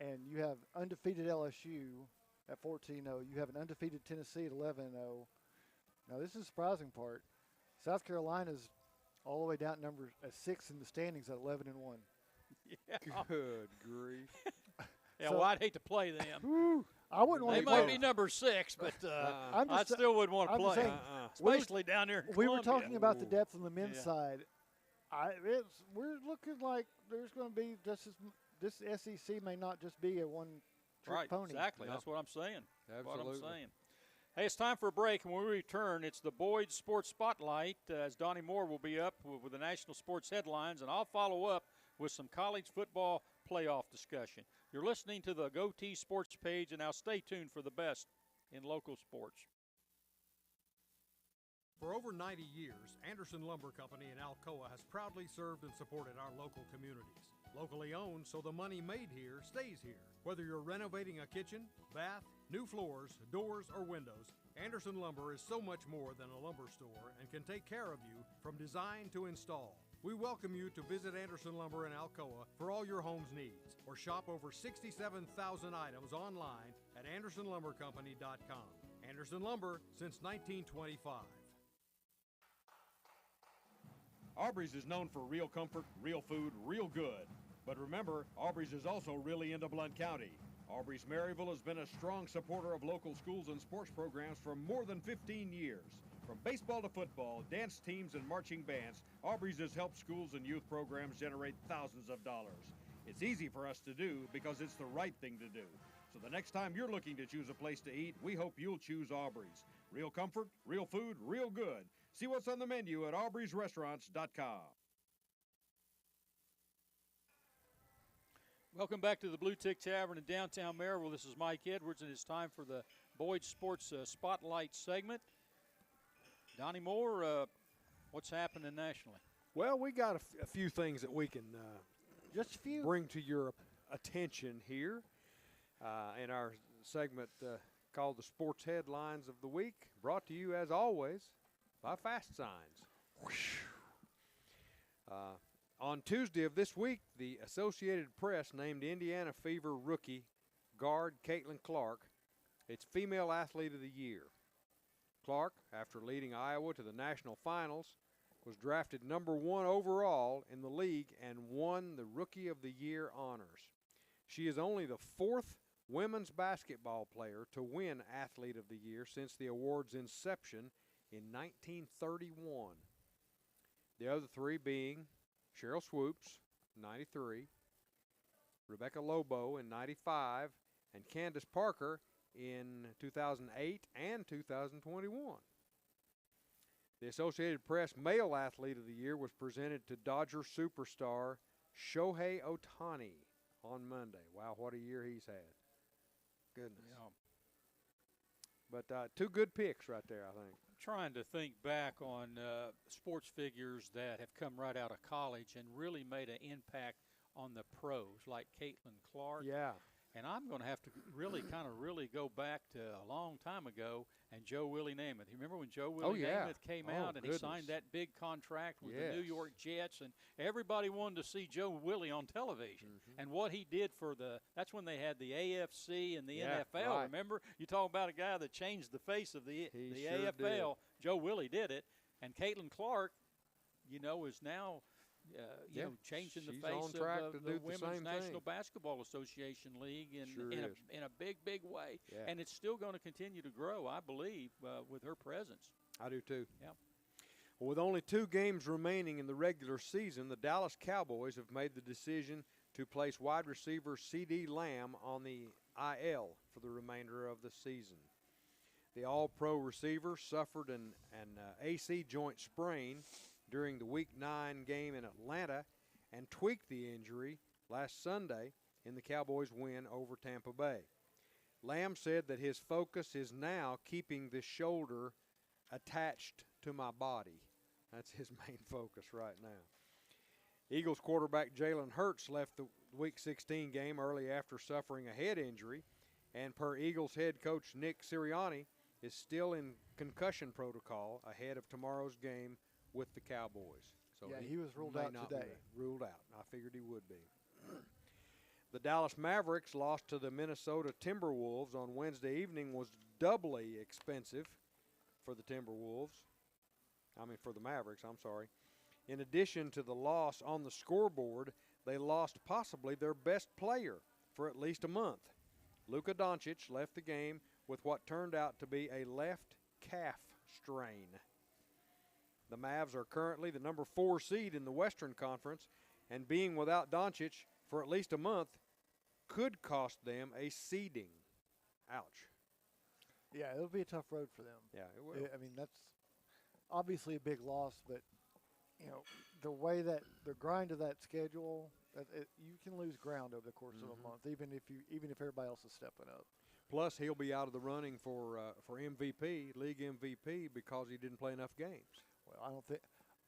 And you have undefeated LSU at 14-0. You have an undefeated Tennessee at 11-0. Now, this is the surprising part. South Carolina's all the way down at 6 in the standings at 11-1. Yeah. Good grief. Yeah, So- well, I'd hate to play them. I wouldn't want They to might play. be number 6, but I'm I just- still wouldn't want to I'm just play, saying, especially down there in We were Columbia. talking about the Ooh. depth on the men's Yeah. side. We're looking like there's going to be just as this SEC may not just be a one-trick Right, pony. exactly. No. That's what I'm saying. That's what I'm Absolutely. saying. Hey, it's time for a break, and when we return, it's the Boyd Sports Spotlight, as Donnie Moore will be up with the national sports headlines, and I'll follow up with some college football playoff discussion. You're listening to the GoTeez Sports Page, and now stay tuned for the best in local sports. For over 90 years, Anderson Lumber Company in Alcoa has proudly served and supported our local communities. Locally owned, so the money made here stays here. Whether you're renovating a kitchen, bath, new floors, doors, or windows, Anderson Lumber is so much more than a lumber store and can take care of you from design to install. We welcome you to visit Anderson Lumber in Alcoa for all your home's needs, or shop over 67,000 items online at AndersonLumberCompany.com. Anderson Lumber since 1925. Aubrey's is known for real comfort, real food, real good. But remember, Aubrey's is also really into Blount County. Aubrey's Maryville has been a strong supporter of local schools and sports programs for more than 15 years. From baseball to football, dance teams, and marching bands, Aubrey's has helped schools and youth programs generate thousands of dollars. It's easy for us to do because it's the right thing to do. So the next time you're looking to choose a place to eat, we hope you'll choose Aubrey's. Real comfort, real food, real good. See what's on the menu at aubreysrestaurants.com. Welcome back to the Bluetick Tavern in downtown Maryville. This is Mike Edwards, and it's time for the Boyd Sports Spotlight segment. Donnie Moore, what's happening nationally? Well, we got a few things that we can Just a few. bring to your attention here in our segment called the Sports Headlines of the Week, brought to you, as always, by Fast Signs. On Tuesday of this week, the Associated Press named Indiana Fever rookie guard Caitlin Clark its Female Athlete of the Year. Clark, after leading Iowa to the national finals, was drafted number 1 overall in the league and won the Rookie of the Year honors. She is only the 4th women's basketball player to win Athlete of the Year since the award's inception in 1931. The other 3 being Cheryl Swoops, 93, Rebecca Lobo in 95, and Candace Parker in 2008 and 2021. The Associated Press Male Athlete of the Year was presented to Dodger superstar Shohei Ohtani on Monday. Wow, what a year he's had. Goodness. Yeah. But 2 good picks right there, I think. Trying to think back on sports figures that have come right out of college and really made an impact on the pros, like Caitlin Clark. Yeah. And I'm going to have to really go back to a long time ago and Joe Willie Namath. You remember when Joe Willie Namath came out and he signed that big contract with the New York Jets, and everybody wanted to see Joe Willie on television. And what he did for that's when they had the AFC and the NFL. Right. Remember? You talk about a guy that changed the face of the sure AFL. Joe Willie did it. And Caitlin Clark, is now changing the she's face on track of to the do the Women's same National thing. Basketball Association League Sure in is. a big, big way. Yeah. And it's still going to continue to grow, I believe, with her presence. I do too. Yeah. Well, with only 2 games remaining in the regular season, the Dallas Cowboys have made the decision to place wide receiver C.D. Lamb on the IL for the remainder of the season. The All-Pro receiver suffered an AC joint sprain during the Week 9 game in Atlanta and tweaked the injury last Sunday in the Cowboys' win over Tampa Bay. Lamb said that his focus is now keeping the shoulder attached to my body. That's his main focus right now. Eagles quarterback Jalen Hurts left the Week 16 game early after suffering a head injury, and per Eagles head coach Nick Sirianni is still in concussion protocol ahead of tomorrow's game with the Cowboys. So yeah, he was ruled may out not today. be ruled out. I figured he would be. The Dallas Mavericks lost to the Minnesota Timberwolves on Wednesday evening was doubly expensive for the Mavericks, I'm sorry. In addition to the loss on the scoreboard, they lost possibly their best player for at least a month. Luka Doncic left the game with what turned out to be a left calf strain. The Mavs are currently the number 4 seed in the Western Conference, and being without Doncic for at least a month could cost them a seeding. Ouch. Yeah, it'll be a tough road for them. Yeah, it will. I mean, that's obviously a big loss, but the way that the grind of that schedule, you can lose ground over the course of a month, even if everybody else is stepping up. Plus, he'll be out of the running for MVP, league MVP, because he didn't play enough games. Well,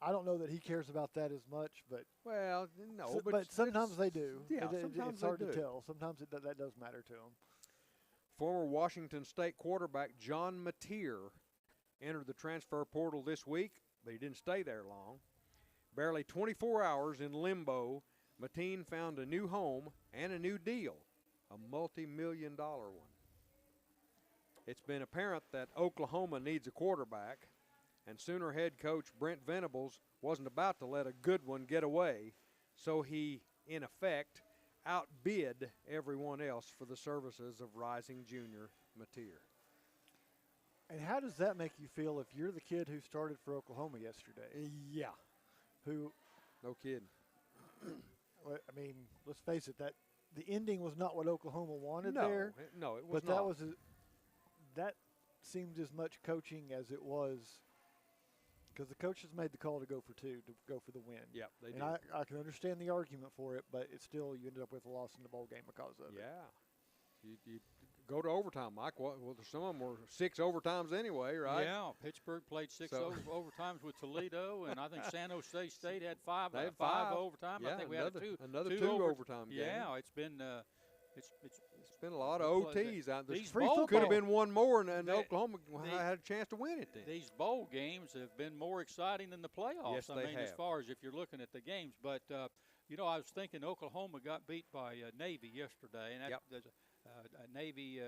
I don't know that he cares about that as much, but no, but sometimes they do. Yeah, It's hard to tell. Sometimes that does matter to them. Former Washington State quarterback John Mateer entered the transfer portal this week, but he didn't stay there long. Barely 24 hours in limbo, Mateer found a new home and a new deal, a multi-million-dollar one. It's been apparent that Oklahoma needs a quarterback, and Sooner head coach Brent Venables wasn't about to let a good one get away, so he, in effect, outbid everyone else for the services of rising junior Mateer. And how does that make you feel if you're the kid who started for Oklahoma yesterday? Yeah. Who? No kidding. I mean, let's face it. That the ending was not what Oklahoma wanted there. No, it was but not. That seemed as much coaching as it was, because the coaches made the call to go for the win. Yeah, they did. And I can understand the argument for it, but it's still, you ended up with a loss in the bowl game because of it. Yeah. You go to overtime, Mike. Well, some of them were 6 overtimes anyway, right? Yeah, Pittsburgh played 6 overtimes with Toledo, and I think San Jose State had 5 They had 5 overtime. Yeah, I think we another had two two overtime games. Yeah, it's been it's been a lot of OTs. These Free bowl could have games- been one more, and Oklahoma had a chance to win it then. These bowl games have been more exciting than the playoffs. Yes, I they mean, as have. far as if you're looking at the games. But, I was thinking Oklahoma got beat by Navy yesterday, and Navy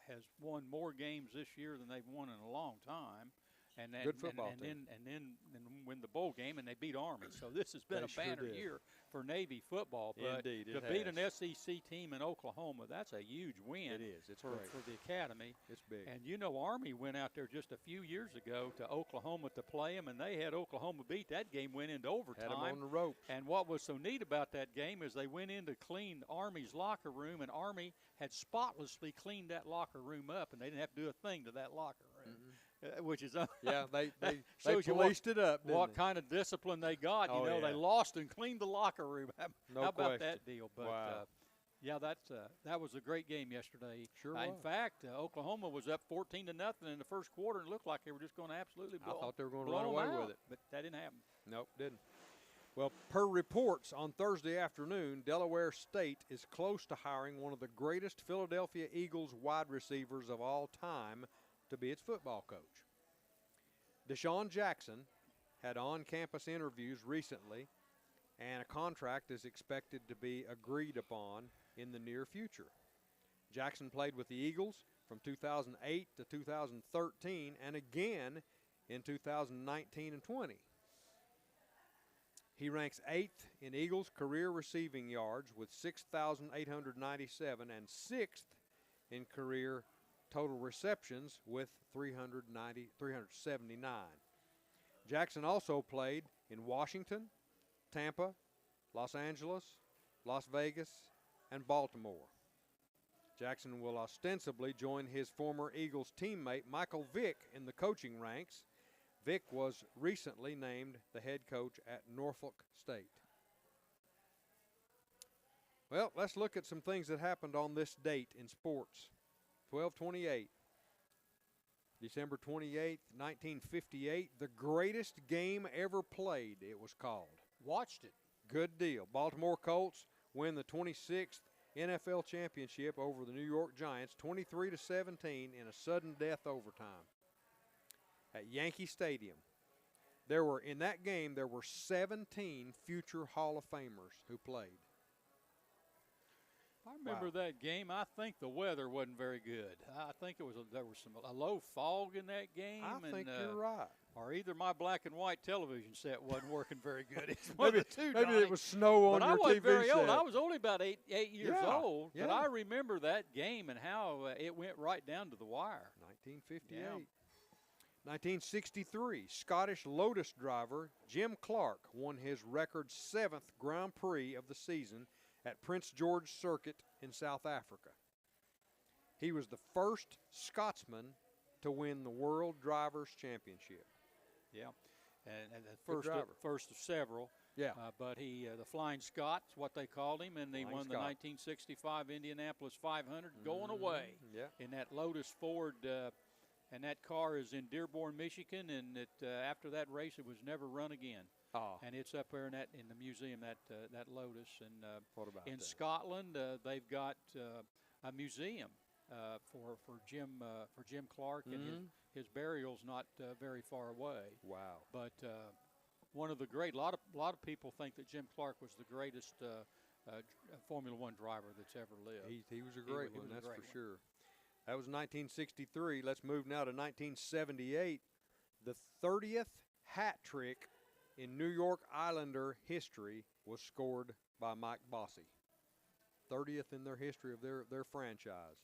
has won more games this year than they've won in a long time. And then, Good football team. And then win the bowl game, and they beat Army. So this has been They a sure banner did. year for Navy football. But Indeed, to it beat has. an SEC team in Oklahoma, that's a huge win. It is. It's for great. the Academy. It's big. And Army went out there just a few years ago to Oklahoma to play them, and they had Oklahoma beat. That game went into overtime. Had them on the ropes. And what was so neat about that game is they went in to clean Army's locker room, and Army had spotlessly cleaned that locker room up, and they didn't have to do a thing to that locker room. Which is Yeah, they shows you policed it up. what didn't kind of discipline they got. Oh, They yeah. lost and cleaned the locker room. No How about question. that deal? But Wow. that was a great game yesterday. Sure In was. fact, Oklahoma was up 14-0 in the first quarter, and it looked like they were just going to absolutely blow. I thought they were going to blow run 'em away out, with it. but that didn't happen. Nope, didn't. Well, per reports on Thursday afternoon, Delaware State is close to hiring one of the greatest Philadelphia Eagles wide receivers of all time to be its football coach. Deshaun Jackson had on-campus interviews recently, and a contract is expected to be agreed upon in the near future. Jackson played with the Eagles from 2008 to 2013 and again in 2019 and 20. He ranks 8th in Eagles career receiving yards with 6,897 and 6th in career total receptions with 379. Jackson also played in Washington, Tampa, Los Angeles, Las Vegas, and Baltimore. Jackson will ostensibly join his former Eagles teammate Michael Vick in the coaching ranks. Vick was recently named the head coach at Norfolk State. Well, let's look at some things that happened on this date in sports. 12/28, December 28th, 1958, the greatest game ever played, it was called. Watched it. Good deal. Baltimore Colts win the 26th NFL championship over the New York Giants, 23-17 in a sudden death overtime at Yankee Stadium. In that game, there were 17 future Hall of Famers who played. I remember that game. I think the weather wasn't very good. I think there was a low fog in that game. I think you're right. Or either my black and white television set wasn't working very good. It's one of the two, maybe Donnie. it was snow on but your I wasn't TV very set. old. I was only about eight years old. Yeah. But I remember that game and how it went right down to the wire. 1958. Yeah. 1963, Scottish Lotus driver Jim Clark won his record 7th Grand Prix of the season at Prince George Circuit in South Africa. He was the first Scotsman to win the World Drivers' Championship. Yeah, and the first of several. Yeah. But he, the Flying Scots, what they called him, and he Flying won the Scot. 1965 Indianapolis 500 going away in that Lotus Ford. And that car is in Dearborn, Michigan, and after that race, it was never run again. Oh. And it's up there in the museum, that Lotus. And What about in that? Scotland, they've got a museum for Jim Clark, and his burial's not very far away. Wow. But one of the great, a lot of people think that Jim Clark was the greatest Formula One driver that's ever lived. He was a great one, was a that's great for one. sure. That was 1963. Let's move now to 1978. The 30th hat trick in New York Islander history was scored by Mike Bossy. 30th in their history of their franchise.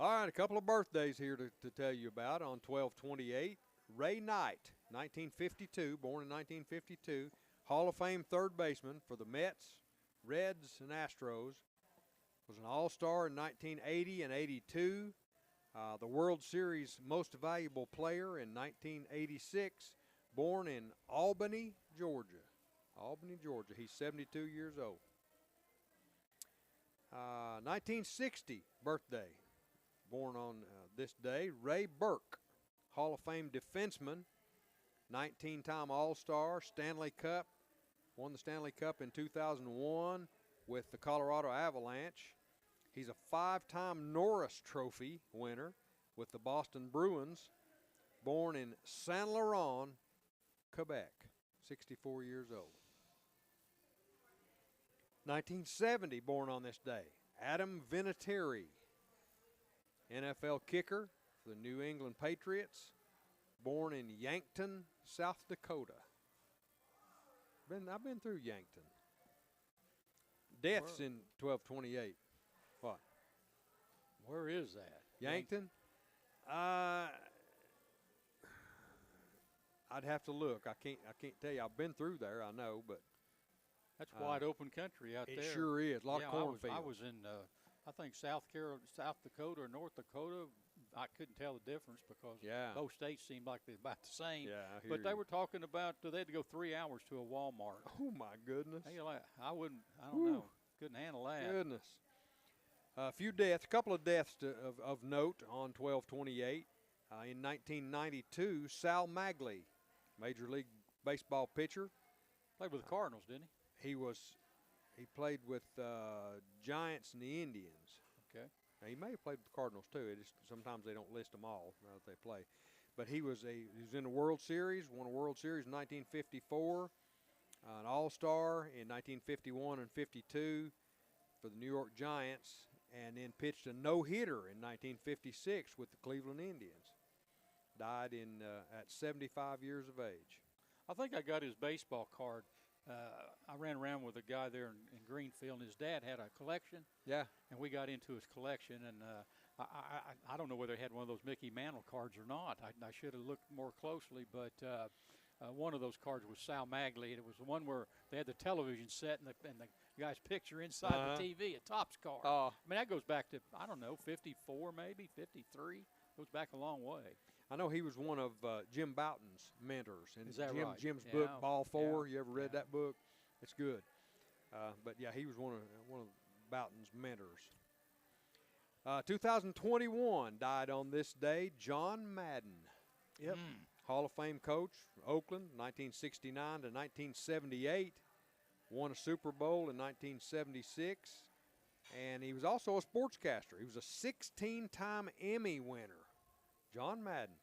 All right, a couple of birthdays here to tell you about. On 12/28, Ray Knight, 1952, born in 1952, Hall of Fame third baseman for the Mets, Reds, and Astros. Was an All-Star in 1980 and 82. The World Series Most Valuable Player in 1986. Born in Albany, Georgia. Albany, Georgia. He's 72 years old. 1960 birthday. Born on this day, Ray Burke, Hall of Fame defenseman, 19-time All-Star, Stanley Cup. Won the Stanley Cup in 2001 with the Colorado Avalanche. He's a 5-time Norris Trophy winner with the Boston Bruins. Born in Saint Laurent, Quebec, 64 years old. 1970, born on this day, Adam Vinatieri, NFL kicker for the New England Patriots. Born in Yankton, South Dakota. I've been through Yankton. Deaths in 12/28. What? Where is that? Yankton? I'd have to look. I can't tell you. I've been through there, I know, but That's wide open country out it there. sure is. A lot of cornfields. I was in, I think South Dakota or North Dakota. I couldn't tell the difference because both states seemed like they're about the same. Yeah, I hear but they you. were talking about they had to go 3 hours to a Walmart. Oh my goodness. Hey, I don't know. Couldn't handle that. Goodness. A couple of deaths of note on 12/28. In 1992, Sal Magley, Major League Baseball pitcher. Played with the Cardinals, didn't he? He played with Giants and the Indians. Okay. Now, he may have played with the Cardinals too. Sometimes they don't list them all that they play. But he was in the World Series, won a World Series in 1954, an All-Star in 1951 and 52 for the New York Giants, and then pitched a no-hitter in 1956 with the Cleveland Indians. Died at 75 years of age. I think I got his baseball card. I ran around with a guy there in Greenfield, and his dad had a collection. Yeah. And we got into his collection, and I don't know whether he had one of those Mickey Mantle cards or not. I should have looked more closely, but one of those cards was Sal Magley, and it was the one where they had the television set and the guy's picture inside the TV, a Topps card. Oh. I mean, that goes back to, I don't know, 54 maybe, 53. Goes back a long way. I know he was one of Jim Bouton's mentors. And Is that right? Jim's book, Ball 4, Yeah. you ever read that book? It's good. But, yeah, he was one of Bouton's mentors. 2021 died on this day, John Madden. Yep. Hall of Fame coach, Oakland, 1969 to 1978. Won a Super Bowl in 1976. And he was also a sportscaster. He was a 16-time Emmy winner. John Madden.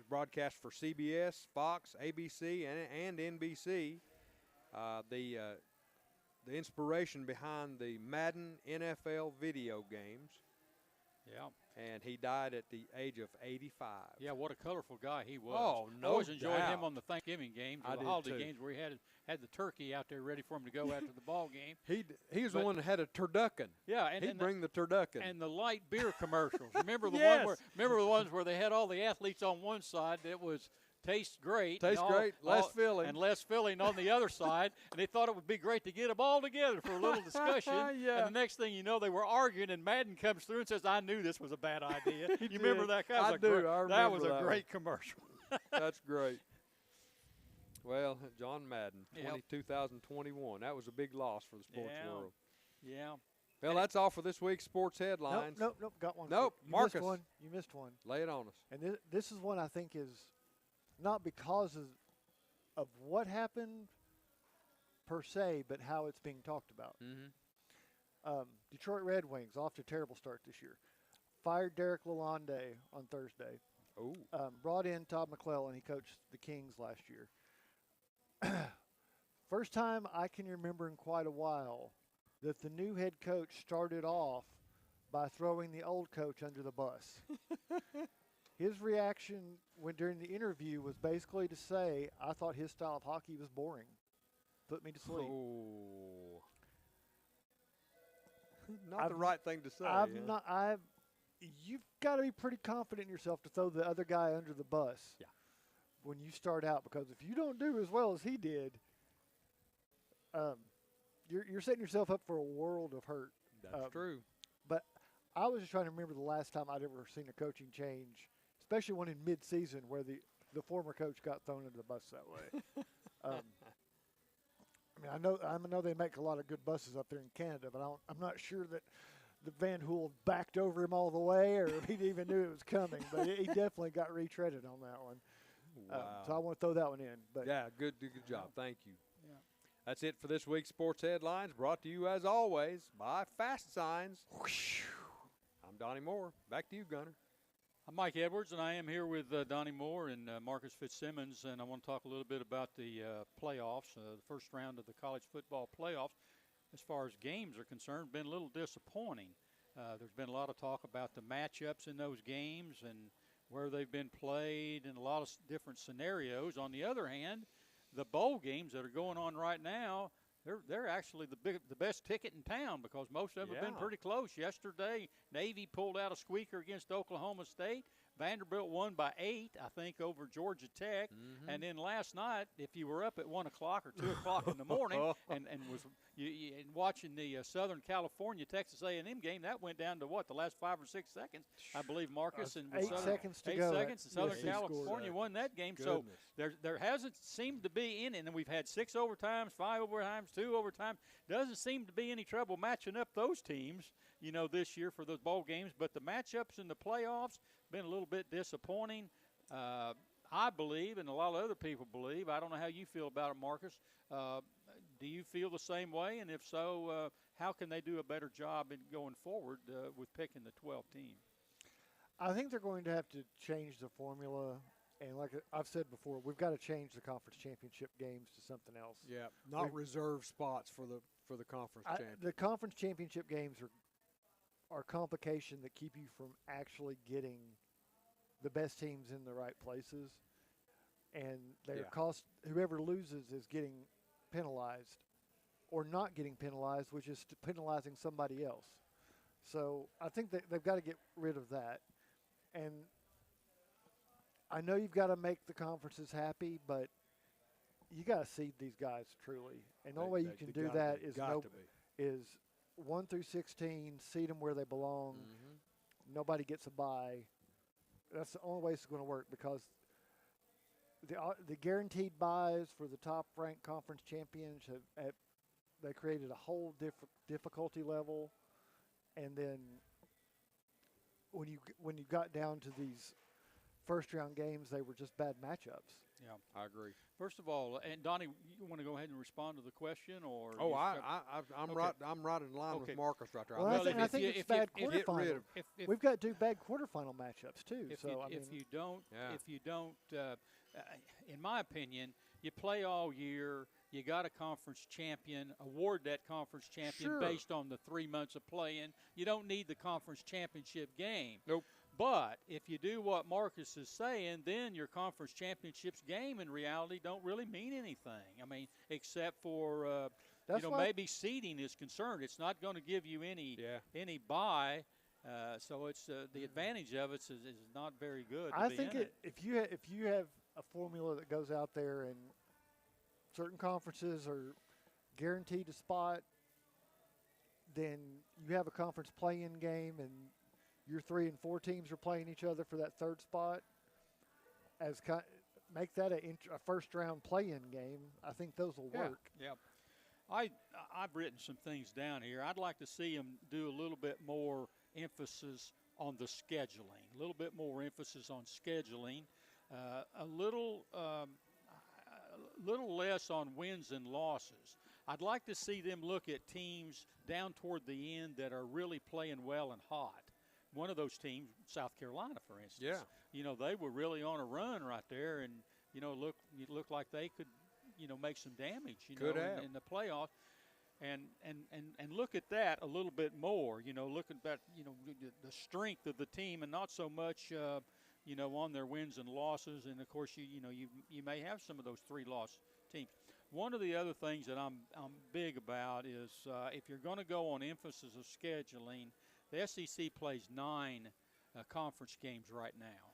Broadcast for CBS, Fox, ABC, and NBC. The inspiration behind the Madden NFL video games. Yeah. And he died at the age of 85. Yeah, what a colorful guy he was. Oh, no I always enjoyed doubt. him on the Thanksgiving games, or I the did holiday too. games where he had the turkey out there ready for him to go after the ball game. He was the one that had a turducken. Yeah, and He'd bring the turducken. and the light beer commercials. Remember the Yes. remember the ones where they had all the athletes on one side that was tastes great, Tastes great, less filling. and less filling on the other side, and they thought it would be great to get them all together for a little discussion. Yeah. And the next thing you know, they were arguing, and Madden comes through and says, "I knew this was a bad idea." You remember did. that? I do. I That was remember a that great commercial. That's great. Well, John Madden, Yep. 2021. That was a big loss for the sports Yeah. world. Yeah. Well, that's all for this week's sports headlines. Nope. Got one. Nope, You Marcus. missed one. You missed one. Lay it on us. And this is one I think is not because of what happened per se, but how it's being talked about. Mm-hmm. Detroit Red Wings off to a terrible start this year. Fired Derek Lalonde on Thursday. Oh. Brought in Todd McClellan. He coached the Kings last year. First time I can remember in quite a while that the new head coach started off by throwing the old coach under the bus. His reaction during the interview was basically to say, "I thought his style of hockey was boring. Put me to sleep." Oh. Not the right thing to say. You've got to be pretty confident in yourself to throw the other guy under the bus. Yeah. When you start out, because if you don't do as well as he did, you're setting yourself up for a world of hurt. That's true. But I was just trying to remember the last time I'd ever seen a coaching change, especially one in mid-season where the former coach got thrown into the bus that way. I know they make a lot of good buses up there in Canada, but I'm not sure that the Van Hool backed over him all the way, or if he even knew it was coming. But he definitely got retreaded on that one. Wow. So I want to throw that one in. But Yeah, good job. Thank you. Yeah. That's it for this week's sports headlines, brought to you as always by Fast Signs. I'm Donnie Moore. Back to you, Gunner. I'm Mike Edwards, and I am here with Donnie Moore and Marcus Fitzsimmons, and I want to talk a little bit about the playoffs, the first round of the college football playoffs. As far as games are concerned, been a little disappointing. There's been a lot of talk about the matchups in those games and where they've been played and a lot of different scenarios. On the other hand, the bowl games that are going on right now, they're actually the best ticket in town because most of them have been pretty close. Yesterday, Navy pulled out a squeaker against Oklahoma State. Vanderbilt won by 8, I think, over Georgia Tech. Mm-hmm. And then last night, if you were up at 1 o'clock or 2 o'clock in the morning and was and watching the Southern California Texas A&M game, that went down to what, the last 5 or 6 seconds, I believe, Marcus. And 8 seconds to 8 go. seconds, and Southern Yes, he scored. California won that game. Goodness. So there hasn't seemed to be any, and then we've had 6 overtimes, 5 overtimes, 2 overtimes. Doesn't seem to be any trouble matching up those teams, this year for those bowl games. But the matchups in the playoffs been a little bit disappointing. I believe, and a lot of other people believe. I don't know how you feel about it, Marcus. Do you feel the same way? And if so, how can they do a better job in going forward with picking the 12 team? I think they're going to have to change the formula. And like I've said before, we've got to change the conference championship games to something else. Yeah, not reserve spots for the conference championship. The conference championship games are complication that keep you from actually getting the best teams in the right places, and they cost whoever loses is getting penalized or not getting penalized, which is penalizing somebody else. So I think that they've got to get rid of that. And I know you've got to make the conferences happy, but you got to seed these guys truly. And the only way you can do that is 1 through 16, seed them where they belong. Mm-hmm. Nobody gets a bye. That's the only way it's going to work, because the guaranteed buys for the top-ranked conference champions they created a whole difficulty level, and then when you got down to these first-round games, they were just bad matchups. Yeah, I agree. First of all, and Donnie, you want to go ahead and respond to the question, or Oh, you I'm okay. right. I'm right in line Okay. with Marcus right there. Well, I Well, think I think it's bad get rid quarterfinal. of. if We've got to do bad quarterfinal matchups too. if So you, I mean, if you don't, Yeah. if you don't, in my opinion, you play all year. You got a conference champion. Award that conference champion Sure. based on the 3 months of playing. You don't need the conference championship game. Nope. But if you do what Marcus is saying, then your conference championships game in reality don't really mean anything. I mean, except for That's why- maybe seeding is concerned. It's not going to give you any bye. So it's the advantage of it is not very good. I think if you have a formula that goes out there and certain conferences are guaranteed a spot, then you have a conference play-in game and your 3 and 4 teams are playing each other for that third spot. Make that a first-round play-in game. I think those will work. Yeah. I've written some things down here. I'd like to see them do a little bit more emphasis on the scheduling, a little bit more emphasis on scheduling, a little less on wins and losses. I'd like to see them look at teams down toward the end that are really playing well and hot. One of those teams, South Carolina, for instance. Yeah. You know, they were really on a run right there, and it looked like they could, make some damage. Could have. In the playoffs. And look at that a little bit more. Look at that. The strength of the team, and not so much. On their wins and losses. And of course, you may have some of those 3-loss teams. One of the other things that I'm big about is if you're going to go on emphasis of scheduling, the SEC plays 9 conference games right now,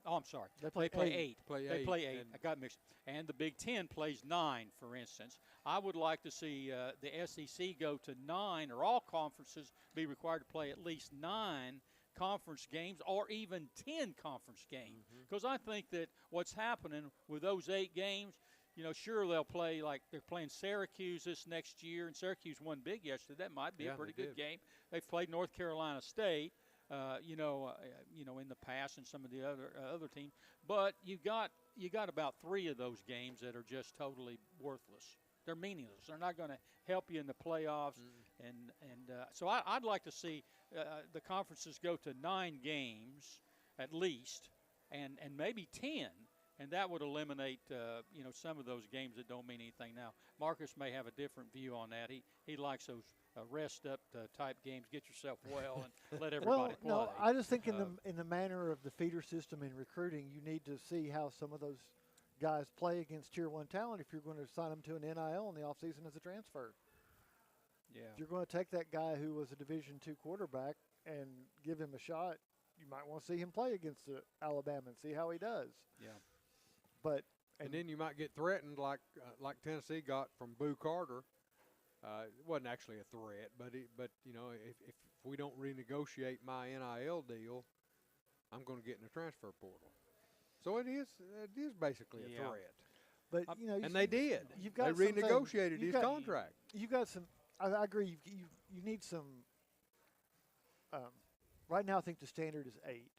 I'm sorry, They play eight. They play 8. I got mixed. And the Big Ten plays 9, for instance. I would like to see the SEC go to 9, or all conferences be required to play at least 9 conference games, or even 10 conference games. Because I think that what's happening with those 8 games, sure they'll play, like they're playing Syracuse this next year, and Syracuse won big yesterday. That might be a pretty good game. They've played North Carolina State, in the past, and some of the other teams. But you got about 3 of those games that are just totally worthless. They're meaningless. They're not going to help you in the playoffs. So I'd like to see the conferences go to 9 games at least, and maybe 10, and that would eliminate some of those games that don't mean anything. Now, Marcus may have a different view on that. He likes those rest up type games. Get yourself well and let everybody play. No, I just think in the manner of the feeder system in recruiting, you need to see how some of those guys play against Tier 1 talent if you're going to sign them to an NIL in the offseason as a transfer. Yeah. If you're going to take that guy who was a Division II quarterback and give him a shot, you might want to see him play against Alabama and see how he does. Yeah. But and then you might get threatened like Tennessee got from Boo Carter. It wasn't actually a threat, but if we don't renegotiate my NIL deal, I'm going to get in the transfer portal. So it is basically a threat. But and they did. You've got they renegotiated his contract. You got some. I agree. You need some. Right now, I think the standard is 8,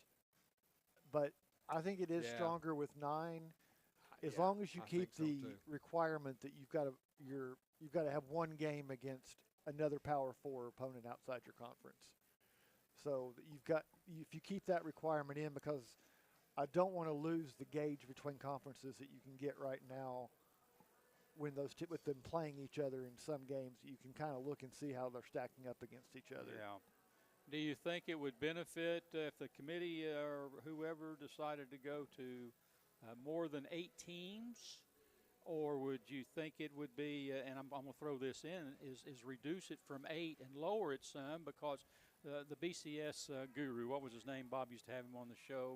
but I think it is stronger with 9. As long as you keep the requirement that you've got to have one game against another Power 4 opponent outside your conference. So if you keep that requirement in, because I don't want to lose the gauge between conferences that you can get right now when with them playing each other in some games. You can kind of look and see how they're stacking up against each other. Yeah. Do you think it would benefit if the committee or whoever decided to go to more than 8 teams, or would you think it would be, and I'm going to throw this in, is reduce it from 8 and lower it some, because the BCS guru, what was his name? Bob used to have him on the show.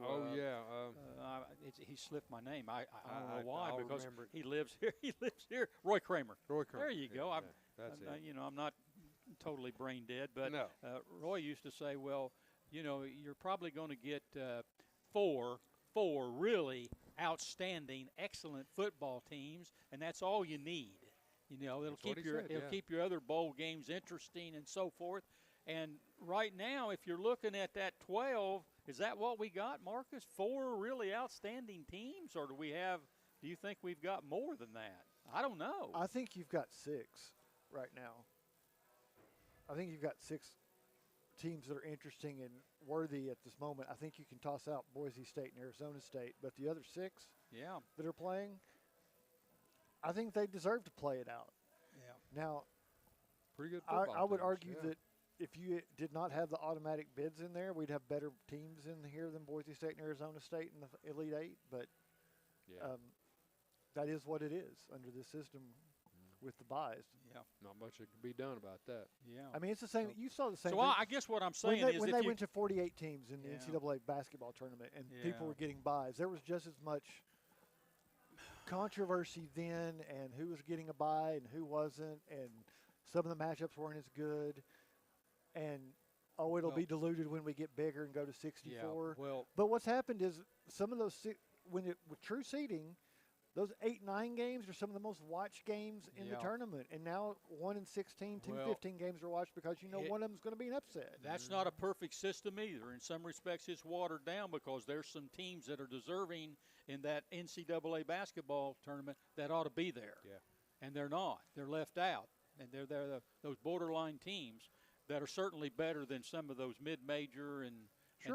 He slipped my name. I don't know why, because he lives here. He lives here. Roy Kramer. There you go. That's it. I'm not totally brain dead, but no. Roy used to say, well, you're probably going to get 4 really outstanding, excellent football teams, and that's all you need. It'll keep your other bowl games interesting and so forth. And right now, if you're looking at that 12, Is that what we got, Marcus? 4 really outstanding teams, or do you think we've got more than that? I don't know. I think you've got 6 right now. I think you've got 6 teams that are interesting and worthy at this moment. I think you can toss out Boise State and Arizona State, but the other 6 that are playing, I think they deserve to play it out. Yeah. Now, pretty good football I would teams, argue yeah. that if you did not have the automatic bids in there, we'd have better teams in here than Boise State and Arizona State in the Elite Eight. But that is what it is under this system with the buys. Yeah. Not much that can be done about that. Yeah. I mean, it's the same. You saw the same So thing. I guess what I'm saying when they, is when if they you, went to 48 teams in the Yeah. NCAA basketball tournament and people Yeah. were getting buys, there was just as much controversy then and who was getting a buy and who wasn't, and some of the matchups weren't as good. And, it'll be diluted when we get bigger and go to 64. well, But what's happened is some of those, with true seeding, those 8-9 games are some of the most watched games in the Yeah. tournament. And now 1-16, 2-15 games are watched because one of them's going to be an upset. that's not a perfect system either. In some respects, it's watered down because there's some teams that are deserving in that NCAA basketball tournament that ought to be there. Yeah. And they're not. They're left out. And they're those borderline teams that are certainly better than some of those mid-major and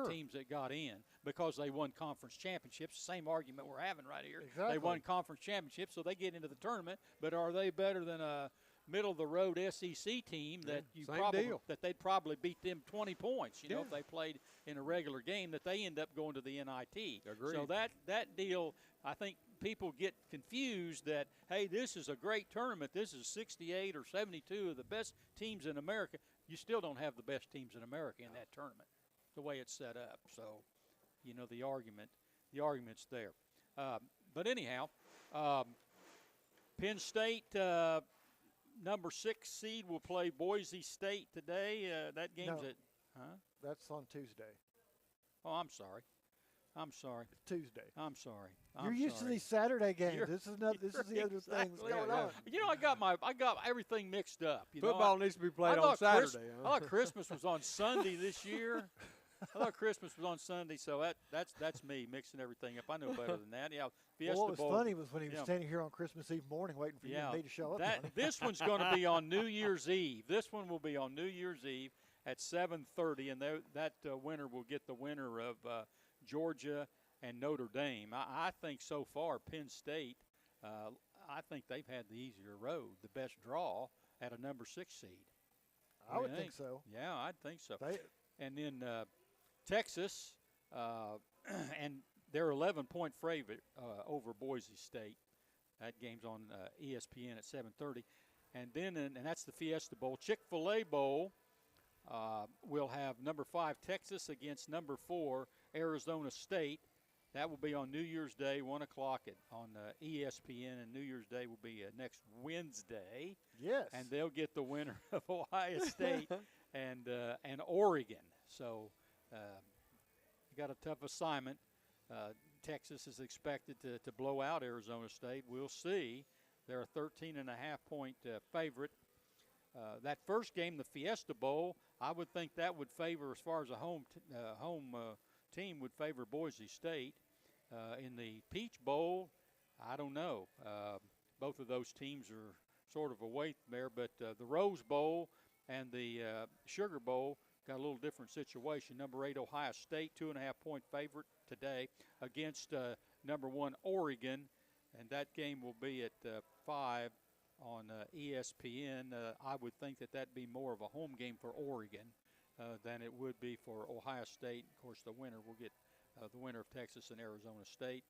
teams that got in because they won conference championships. Same argument we're having right here. Exactly. They won conference championships, so they get into the tournament. But are they better than a middle-of-the-road SEC team that they'd probably beat them 20 points? If they played in a regular game, that they end up going to the NIT. Agreed. So that deal, I think people get confused that, hey, this is a great tournament. This is 68 or 72 of the best teams in America. You still don't have the best teams in America in that tournament, the way it's set up. So, the argument's there. But anyhow, Penn State, number 6 seed, will play Boise State today. That game's That's on Tuesday. Oh, I'm sorry. It's Tuesday. I'm sorry. You're used to these Saturday games. This is the other things going on. I got everything mixed up. Football needs to be played on Saturday. I thought Christmas was on Sunday this year. I thought Christmas was on Sunday, so that's me mixing everything up. I know better than that. Yeah, Fiesta What was Bowl. funny was when he was standing here on Christmas Eve morning waiting for you and me to show up. This one's going to be on New Year's Eve. This one will be on New Year's Eve at 7:30, and that winner will get the winner of Georgia and Notre Dame. I think so far Penn State, I think they've had the easier road, the best draw at a number 6 seed. I would think so. Yeah, I'd think so. And then Texas, and they're 11-point favorite over Boise State. That game's on ESPN at 7:30. And then, and that's the Fiesta Bowl. Chick-fil-A Bowl will have number 5 Texas against number 4 Arizona State. That will be on New Year's Day, 1 o'clock on ESPN, and New Year's Day will be next Wednesday. Yes. And they'll get the winner of Ohio State and Oregon. So got a tough assignment. Texas is expected to blow out Arizona State. We'll see. They're a 13.5-point favorite. That first game, the Fiesta Bowl, I would think that would favor, as far as a home team, would favor Boise State. In the Peach Bowl, I don't know. Both of those teams are sort of away there, but the Rose Bowl and the Sugar Bowl got a little different situation. Number 8 Ohio State, 2.5-point favorite today against number 1 Oregon, and that game will be at 5 on ESPN. I would think that'd be more of a home game for Oregon than it would be for Ohio State. Of course, the winner will get the winner of Texas and Arizona State.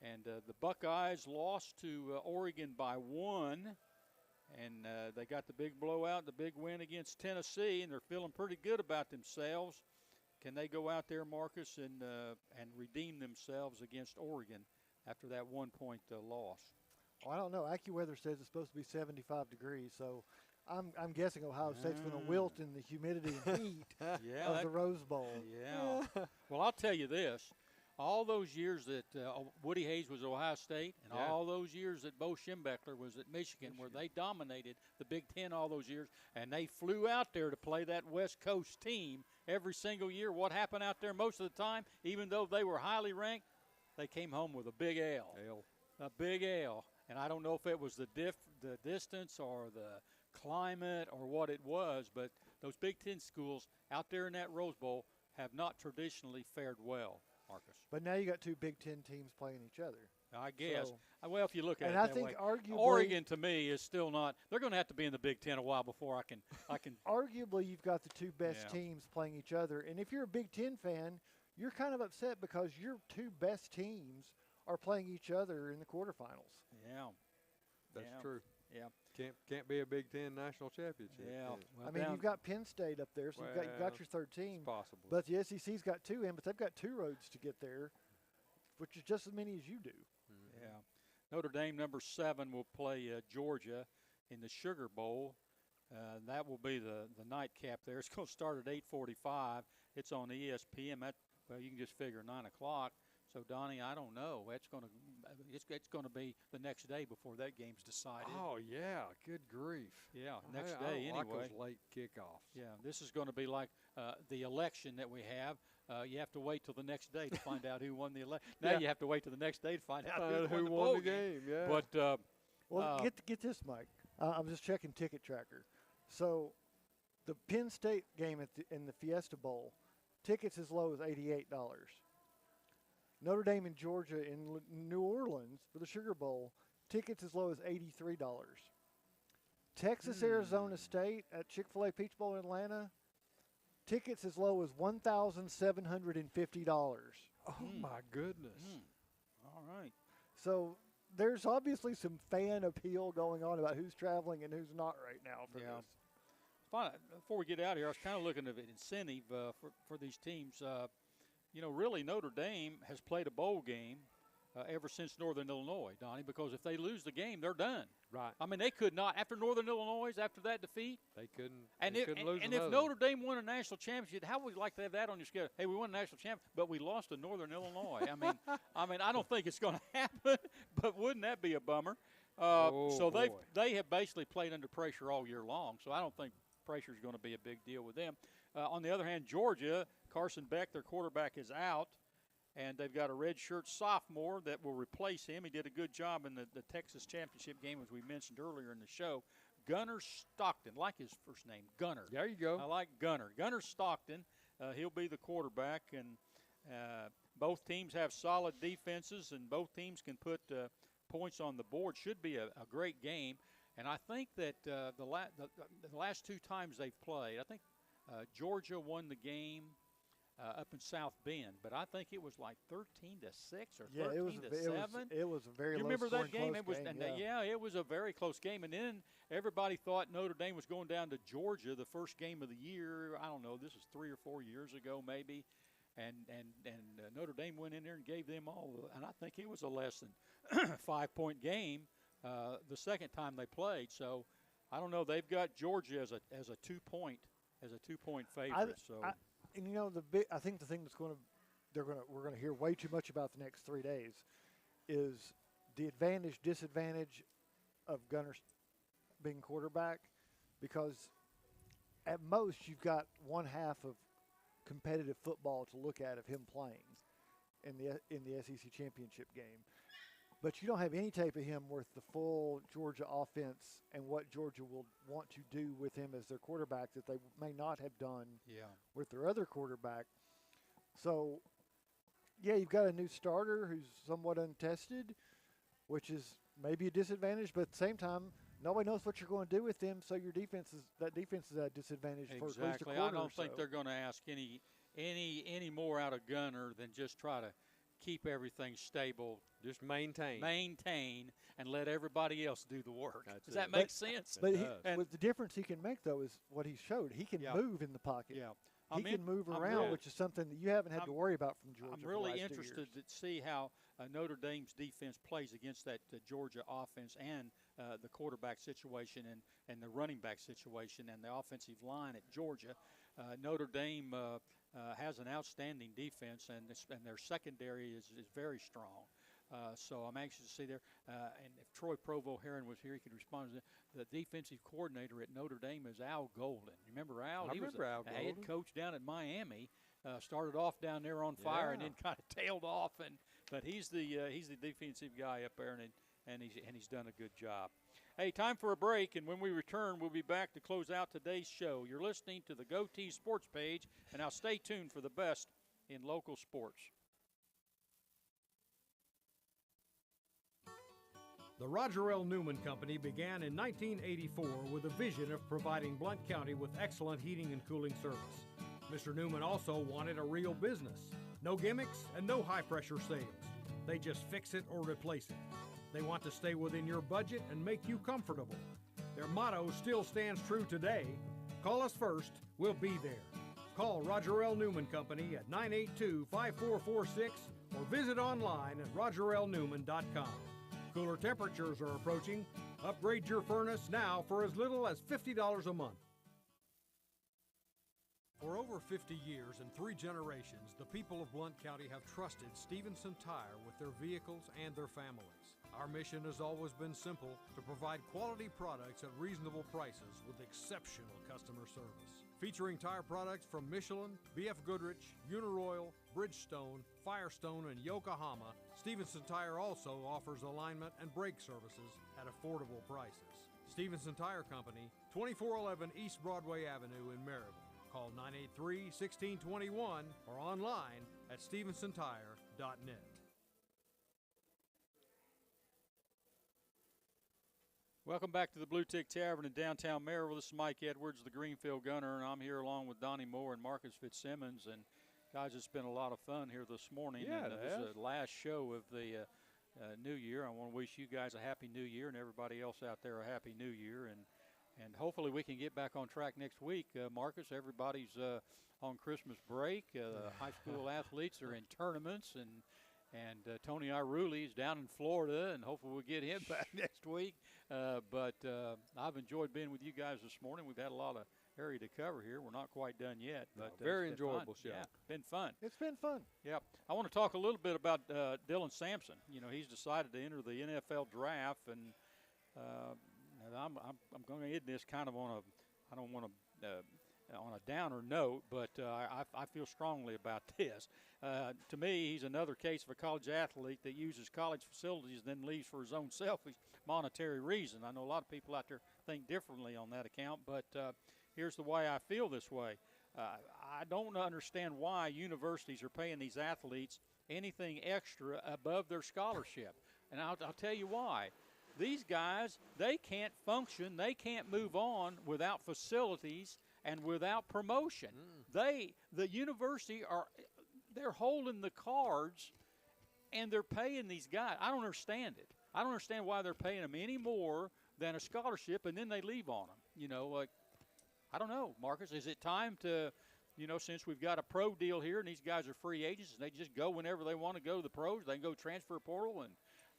And the Buckeyes lost to Oregon by 1, and they got the big blowout, the big win against Tennessee, and they're feeling pretty good about themselves. Can they go out there, Marcus, and redeem themselves against Oregon after that 1-point loss? Well, I don't know. AccuWeather says it's supposed to be 75 degrees, so I'm guessing Ohio State's going to wilt in the humidity and heat of the Rose Bowl. Yeah. Well, I'll tell you this. All those years that Woody Hayes was Ohio State and all those years that Bo Schembechler was at Michigan, where they dominated the Big Ten all those years, and they flew out there to play that West Coast team every single year. What happened out there most of the time, even though they were highly ranked, they came home with a big L. A big L. And I don't know if it was the distance or the climate or what it was, but those Big Ten schools out there in that Rose Bowl have not traditionally fared well, Marcus. But now you got 2 Big Ten teams playing each other. I guess. So, Well, if you look at it and I that think way, arguably Oregon to me is still not. They're going to have to be in the Big Ten a while before I can. Arguably, you've got the 2 best Yeah. teams playing each other, and if you're a Big Ten fan, you're kind of upset because your 2 best teams are playing each other in the quarterfinals. Yeah. That's Yeah. true. Yeah. Can't be a Big Ten national championship. Yeah. can it? Well, I mean, down- you've got Penn State up there, so you've Well, got your third team. It's possible. But the SEC's got 2 in, but they've got 2 roads to get there, which is just as many as you do. Yeah. Notre Dame, number 7, will play Georgia in the Sugar Bowl. That will be the nightcap there. It's going to start at 8:45. It's on ESPN. Well, you can just figure 9 o'clock. So, Donnie, I don't know. It's going to be the next day before that game's decided. Oh, yeah. Good grief. Yeah, next I day don't like anyway. those late kickoffs. Yeah, this is going to be like the election that we have. You have to wait till the next day to find out who won the election. Now Yeah. you have to wait till the next day to find out Who who won bowl the game? Yeah. But Well, get this, Mike. I'm just checking Ticket Tracker. So, the Penn State game in the Fiesta Bowl, tickets as low as $88. Notre Dame and Georgia in New Orleans for the Sugar Bowl, tickets as low as $83. Texas, Arizona State at Chick-fil-A Peach Bowl in Atlanta, tickets as low as $1,750. oh, my goodness. all right. So there's obviously some fan appeal going on about who's traveling and who's not right now for Yeah. this. Before we get out of here, I was kind of looking at an incentive for these teams. Really Notre Dame has played a bowl game ever since Northern Illinois, Donnie, because if they lose the game, they're done. Right. I mean, they could not, after Northern Illinois, after that defeat. They couldn't, And, they if, couldn't and, lose and if another Notre Dame won a national championship, how would you like to have that on your schedule? Hey, we won a national championship, but we lost to Northern Illinois. I mean, I don't think it's going to happen, but wouldn't that be a bummer? So boy. they have basically played under pressure all year long, so I don't think pressure is going to be a big deal with them. On the other hand, Georgia, Carson Beck, their quarterback, is out. And they've got a redshirt sophomore that will replace him. He did a good job in the Texas championship game, as we mentioned earlier in the show. Gunner Stockton, like his first name, Gunner. There you go. I like Gunner. Gunner Stockton, he'll be the quarterback. And both teams have solid defenses, and both teams can put points on the board. Should be a great game. And I think that the last 2 times they've played, I think Georgia won the game up in South Bend, but I think it was like 13-6 or 13-7. It was a very You low remember that scoring game? close It was, game, it was a very close game. And then everybody thought Notre Dame was going down to Georgia, the first game of the year. I don't know. This was 3 or 4 years ago, maybe. And Notre Dame went in there and gave them all. And I think it was a less than 5-point game the second time they played. So I don't know. They've got Georgia as a 2-point favorite. And I think the thing that's we're going to hear way too much about the next 3 days is the disadvantage of Gunner being quarterback, because at most you've got one half of competitive football to look at of him playing in the SEC championship game. But you don't have any tape of him worth the full Georgia offense and what Georgia will want to do with him as their quarterback that they may not have done with their other quarterback. So, yeah, you've got a new starter who's somewhat untested, which is maybe a disadvantage, but at the same time, nobody knows what you're going to do with them, so defense is at a disadvantage for at least a quarter. I don't think they're going to ask any more out of Gunner than just try to keep everything stable. Just maintain, and let everybody else do the work. Does that But- make sense? But And the difference he can make, though, is what he showed. He can move in the pocket. yeah, He can move around, which is something that you haven't had to worry about from Georgia. I'm for the really last 2 interested years. to see how Notre Dame's defense plays against that Georgia offense and the quarterback situation and the running back situation and the offensive line at Georgia. Notre Dame has an outstanding defense, and their secondary is very strong. So I'm anxious to see there. And if Troy Provo Heron was here, he could respond to that. The defensive coordinator at Notre Dame is Al Golden. You remember Al? I He remember was Al a head Golden. coach down at Miami. Started off down there on fire and Yeah. then kind of tailed off. But he's the defensive guy up there, and he's done a good job. Hey, time for a break, and when we return, we'll be back to close out today's show. You're listening to the GoTeez Sports Page, and now stay tuned for the best in local sports. The Roger L. Newman Company began in 1984 with a vision of providing Blount County with excellent heating and cooling service. Mr. Newman also wanted a real business. No gimmicks and no high-pressure sales. They just fix it or replace it. They want to stay within your budget and make you comfortable. Their motto still stands true today. Call us first, we'll be there. Call Roger L. Newman Company at 982-5446 or visit online at rogerlnewman.com. Cooler temperatures are approaching. Upgrade your furnace now for as little as $50 a month. For over 50 years and 3 generations, the people of Blount County have trusted Stevenson Tire with their vehicles and their families. Our mission has always been simple: to provide quality products at reasonable prices with exceptional customer service. Featuring tire products from Michelin, B.F. Goodrich, Uniroyal, Bridgestone, Firestone, and Yokohama, Stevenson Tire also offers alignment and brake services at affordable prices. Stevenson Tire Company, 2411 East Broadway Avenue in Maryville. Call 983-1621 or online at stevensontire.net. Welcome back to the Bluetick Tavern in downtown Maryville. This is Mike Edwards, the Greenfield Gunner, and I'm here along with Donnie Moore and Marcus Fitzsimmons. And guys, it's been a lot of fun here this morning. Yeah, and this is the last show of the new year. I want to wish you guys a happy new year and everybody else out there a happy new year. And hopefully we can get back on track next week. Marcus, everybody's on Christmas break. High school athletes are in tournaments, and Tony Iruli is down in Florida, and hopefully we'll get him back next week. But I've enjoyed being with you guys this morning. We've had a lot of area to cover here. We're not quite done yet. But very it's been enjoyable fun. show. Yeah, been fun. It's been fun. Yep. I want to talk a little bit about Dylan Sampson. You know, he's decided to enter the NFL draft, and I'm going to end this kind of on I don't want to on a downer note, but I feel strongly about this. To me, he's another case of a college athlete that uses college facilities and then leaves for his own selfish monetary reason. I know a lot of people out there think differently on that account, but here's the way I feel this way. I don't understand why universities are paying these athletes anything extra above their scholarship. And I'll tell you why. These guys, they can't function, they can't move on without facilities and without promotion. The university they're holding the cards, and they're paying these guys. I don't understand it. I don't understand why they're paying them any more than a scholarship, and then they leave on them. You know, like, I don't know, Marcus. Is it time to, you know, since we've got a pro deal here and these guys are free agents and they just go whenever they want to go to the pros, they can go transfer portal, and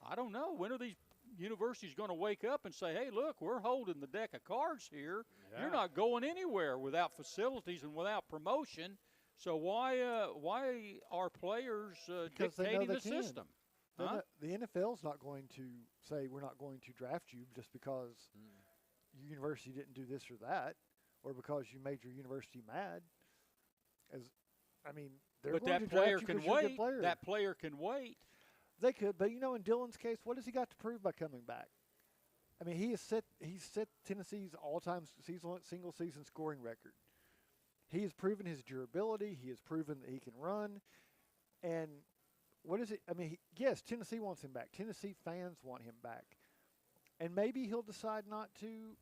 I don't know. When are these universities going to wake up and say, hey, look, we're holding the deck of cards here. Yeah. You're not going anywhere without facilities and without promotion. So why are players Because they know dictating they the can. system? They're Huh? not- the NFL's not going to say we're not going to draft you just because your university didn't do this or that, or because you made your university mad. They're But going that to player draft you can 'cause you're a good wait. player. That player can wait. They could, but you know, in Dylan's case, what has he got to prove by coming back? I mean, he's set Tennessee's all-time single season scoring record. He has proven his durability. He has proven that he can run. And what is it? I mean, yes, Tennessee wants him back. Tennessee fans want him back. And maybe he'll decide not to,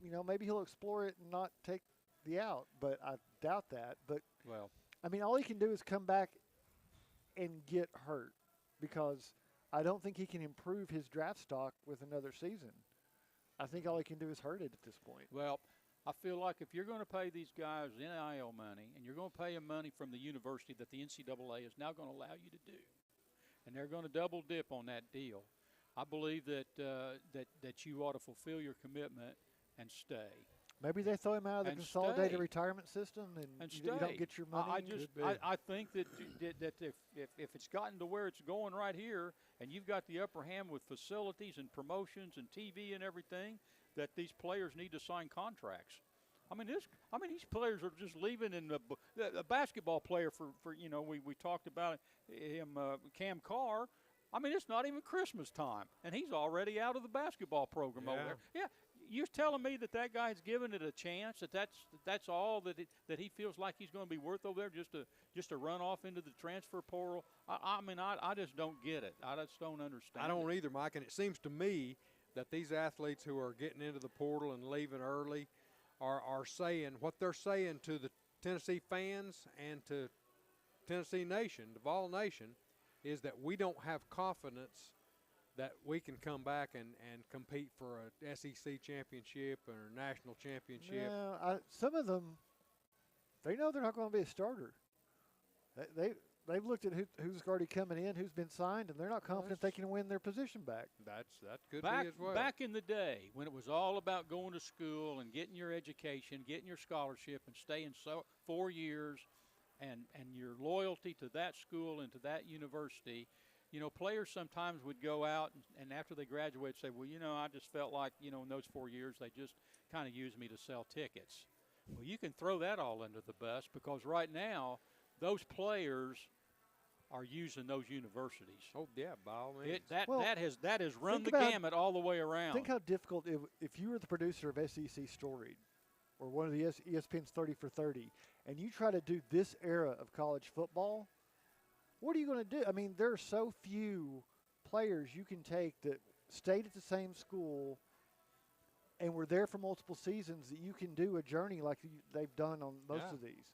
you know, maybe he'll explore it and not take the out. But I doubt that. But, Well, I mean, all he can do is come back and get hurt, because I don't think he can improve his draft stock with another season. I think all he can do is hurt it at this point. Well, I feel like if you're going to pay these guys NIL money and you're going to pay them money from the university that the NCAA is now going to allow you to do, and they're going to double dip on that deal, I believe that you ought to fulfill your commitment and stay. Maybe they throw him out of the and consolidated stay. retirement system, and you don't get your money. I think that if it's gotten to where it's going right here, and you've got the upper hand with facilities and promotions and TV and everything, that these players need to sign contracts. I mean, these players are just leaving. And the basketball player for we talked about him, Cam Carr. I mean, it's not even Christmas time, and he's already out of the basketball program over there. Yeah, you're telling me that guy's giving it a chance, that's all that he feels like he's going to be worth over there just to run off into the transfer portal? I mean, I just don't get it. I just don't understand. I don't either, Mike, and it seems to me that these athletes who are getting into the portal and leaving early are saying what they're saying to the Tennessee fans and to Tennessee Nation, the Vol Nation, is that we don't have confidence that we can come back and compete for a SEC championship or a national championship. Yeah, some of them, they know they're not going to be a starter. They've looked at who's already coming in, who's been signed, and they're not confident they can win their position back. That could be as well. Back in the day when it was all about going to school and getting your education, getting your scholarship, and staying 4 years, and your loyalty to that school and to that university, players sometimes would go out and after they graduate say, well, I just felt like, in those 4 years they just kind of used me to sell tickets. Well, you can throw that all under the bus because right now those players are using those universities. Oh, yeah, by all means. That has run the gamut all the way around. Think how difficult if you were the producer of SEC Storied or one of the ESPN's 30 for 30, and you try to do this era of college football, what are you going to do? I mean, there are so few players you can take that stayed at the same school and were there for multiple seasons that you can do a journey like they've done on most of these.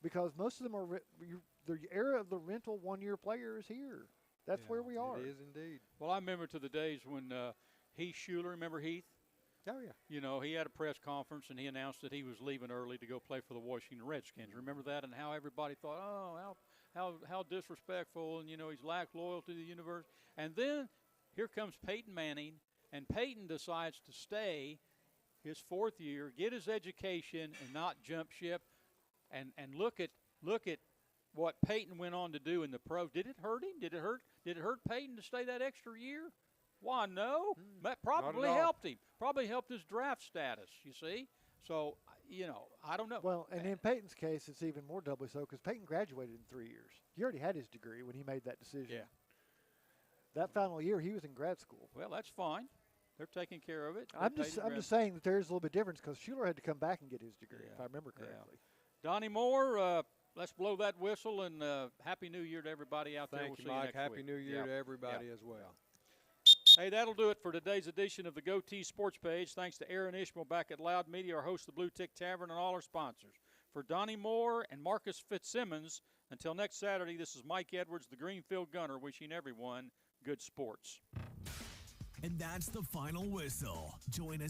Because most of them are the era of the rental 1-year player is here. That's where we are. It is indeed. Well, I remember to the days when Heath Schuler, remember Heath? Oh, yeah. He had a press conference and he announced that he was leaving early to go play for the Washington Redskins. Remember that? And how everybody thought, oh, how disrespectful, and, he's lacked loyalty to the university. And then here comes Peyton Manning, and Peyton decides to stay his 4th year, get his education, and not jump ship. And look at what Peyton went on to do in the pros. Did it hurt him? Did it hurt Peyton to stay that extra year? Why, no. That probably helped him. Probably helped his draft status, you see. So, I don't know. Well, and in Peyton's case, it's even more doubly so because Peyton graduated in 3 years. He already had his degree when he made that decision. Yeah. That final year, he was in grad school. Well, that's fine. They're taking care of it. I'm just saying that there's a little bit difference because Schuler had to come back and get his degree, if I remember correctly. Donnie Moore, let's blow that whistle, and Happy New Year to everybody out there. Thank you, Mike. Happy New Year to everybody as well. Hey, that'll do it for today's edition of the GoTeez Sports Page. Thanks to Aaron Ishmael back at Loud Media, our host of the Bluetick Tavern, and all our sponsors. For Donnie Moore and Marcus Fitzsimmons, until next Saturday, this is Mike Edwards, the Greenfield Gunner, wishing everyone good sports. And that's the final whistle. Join us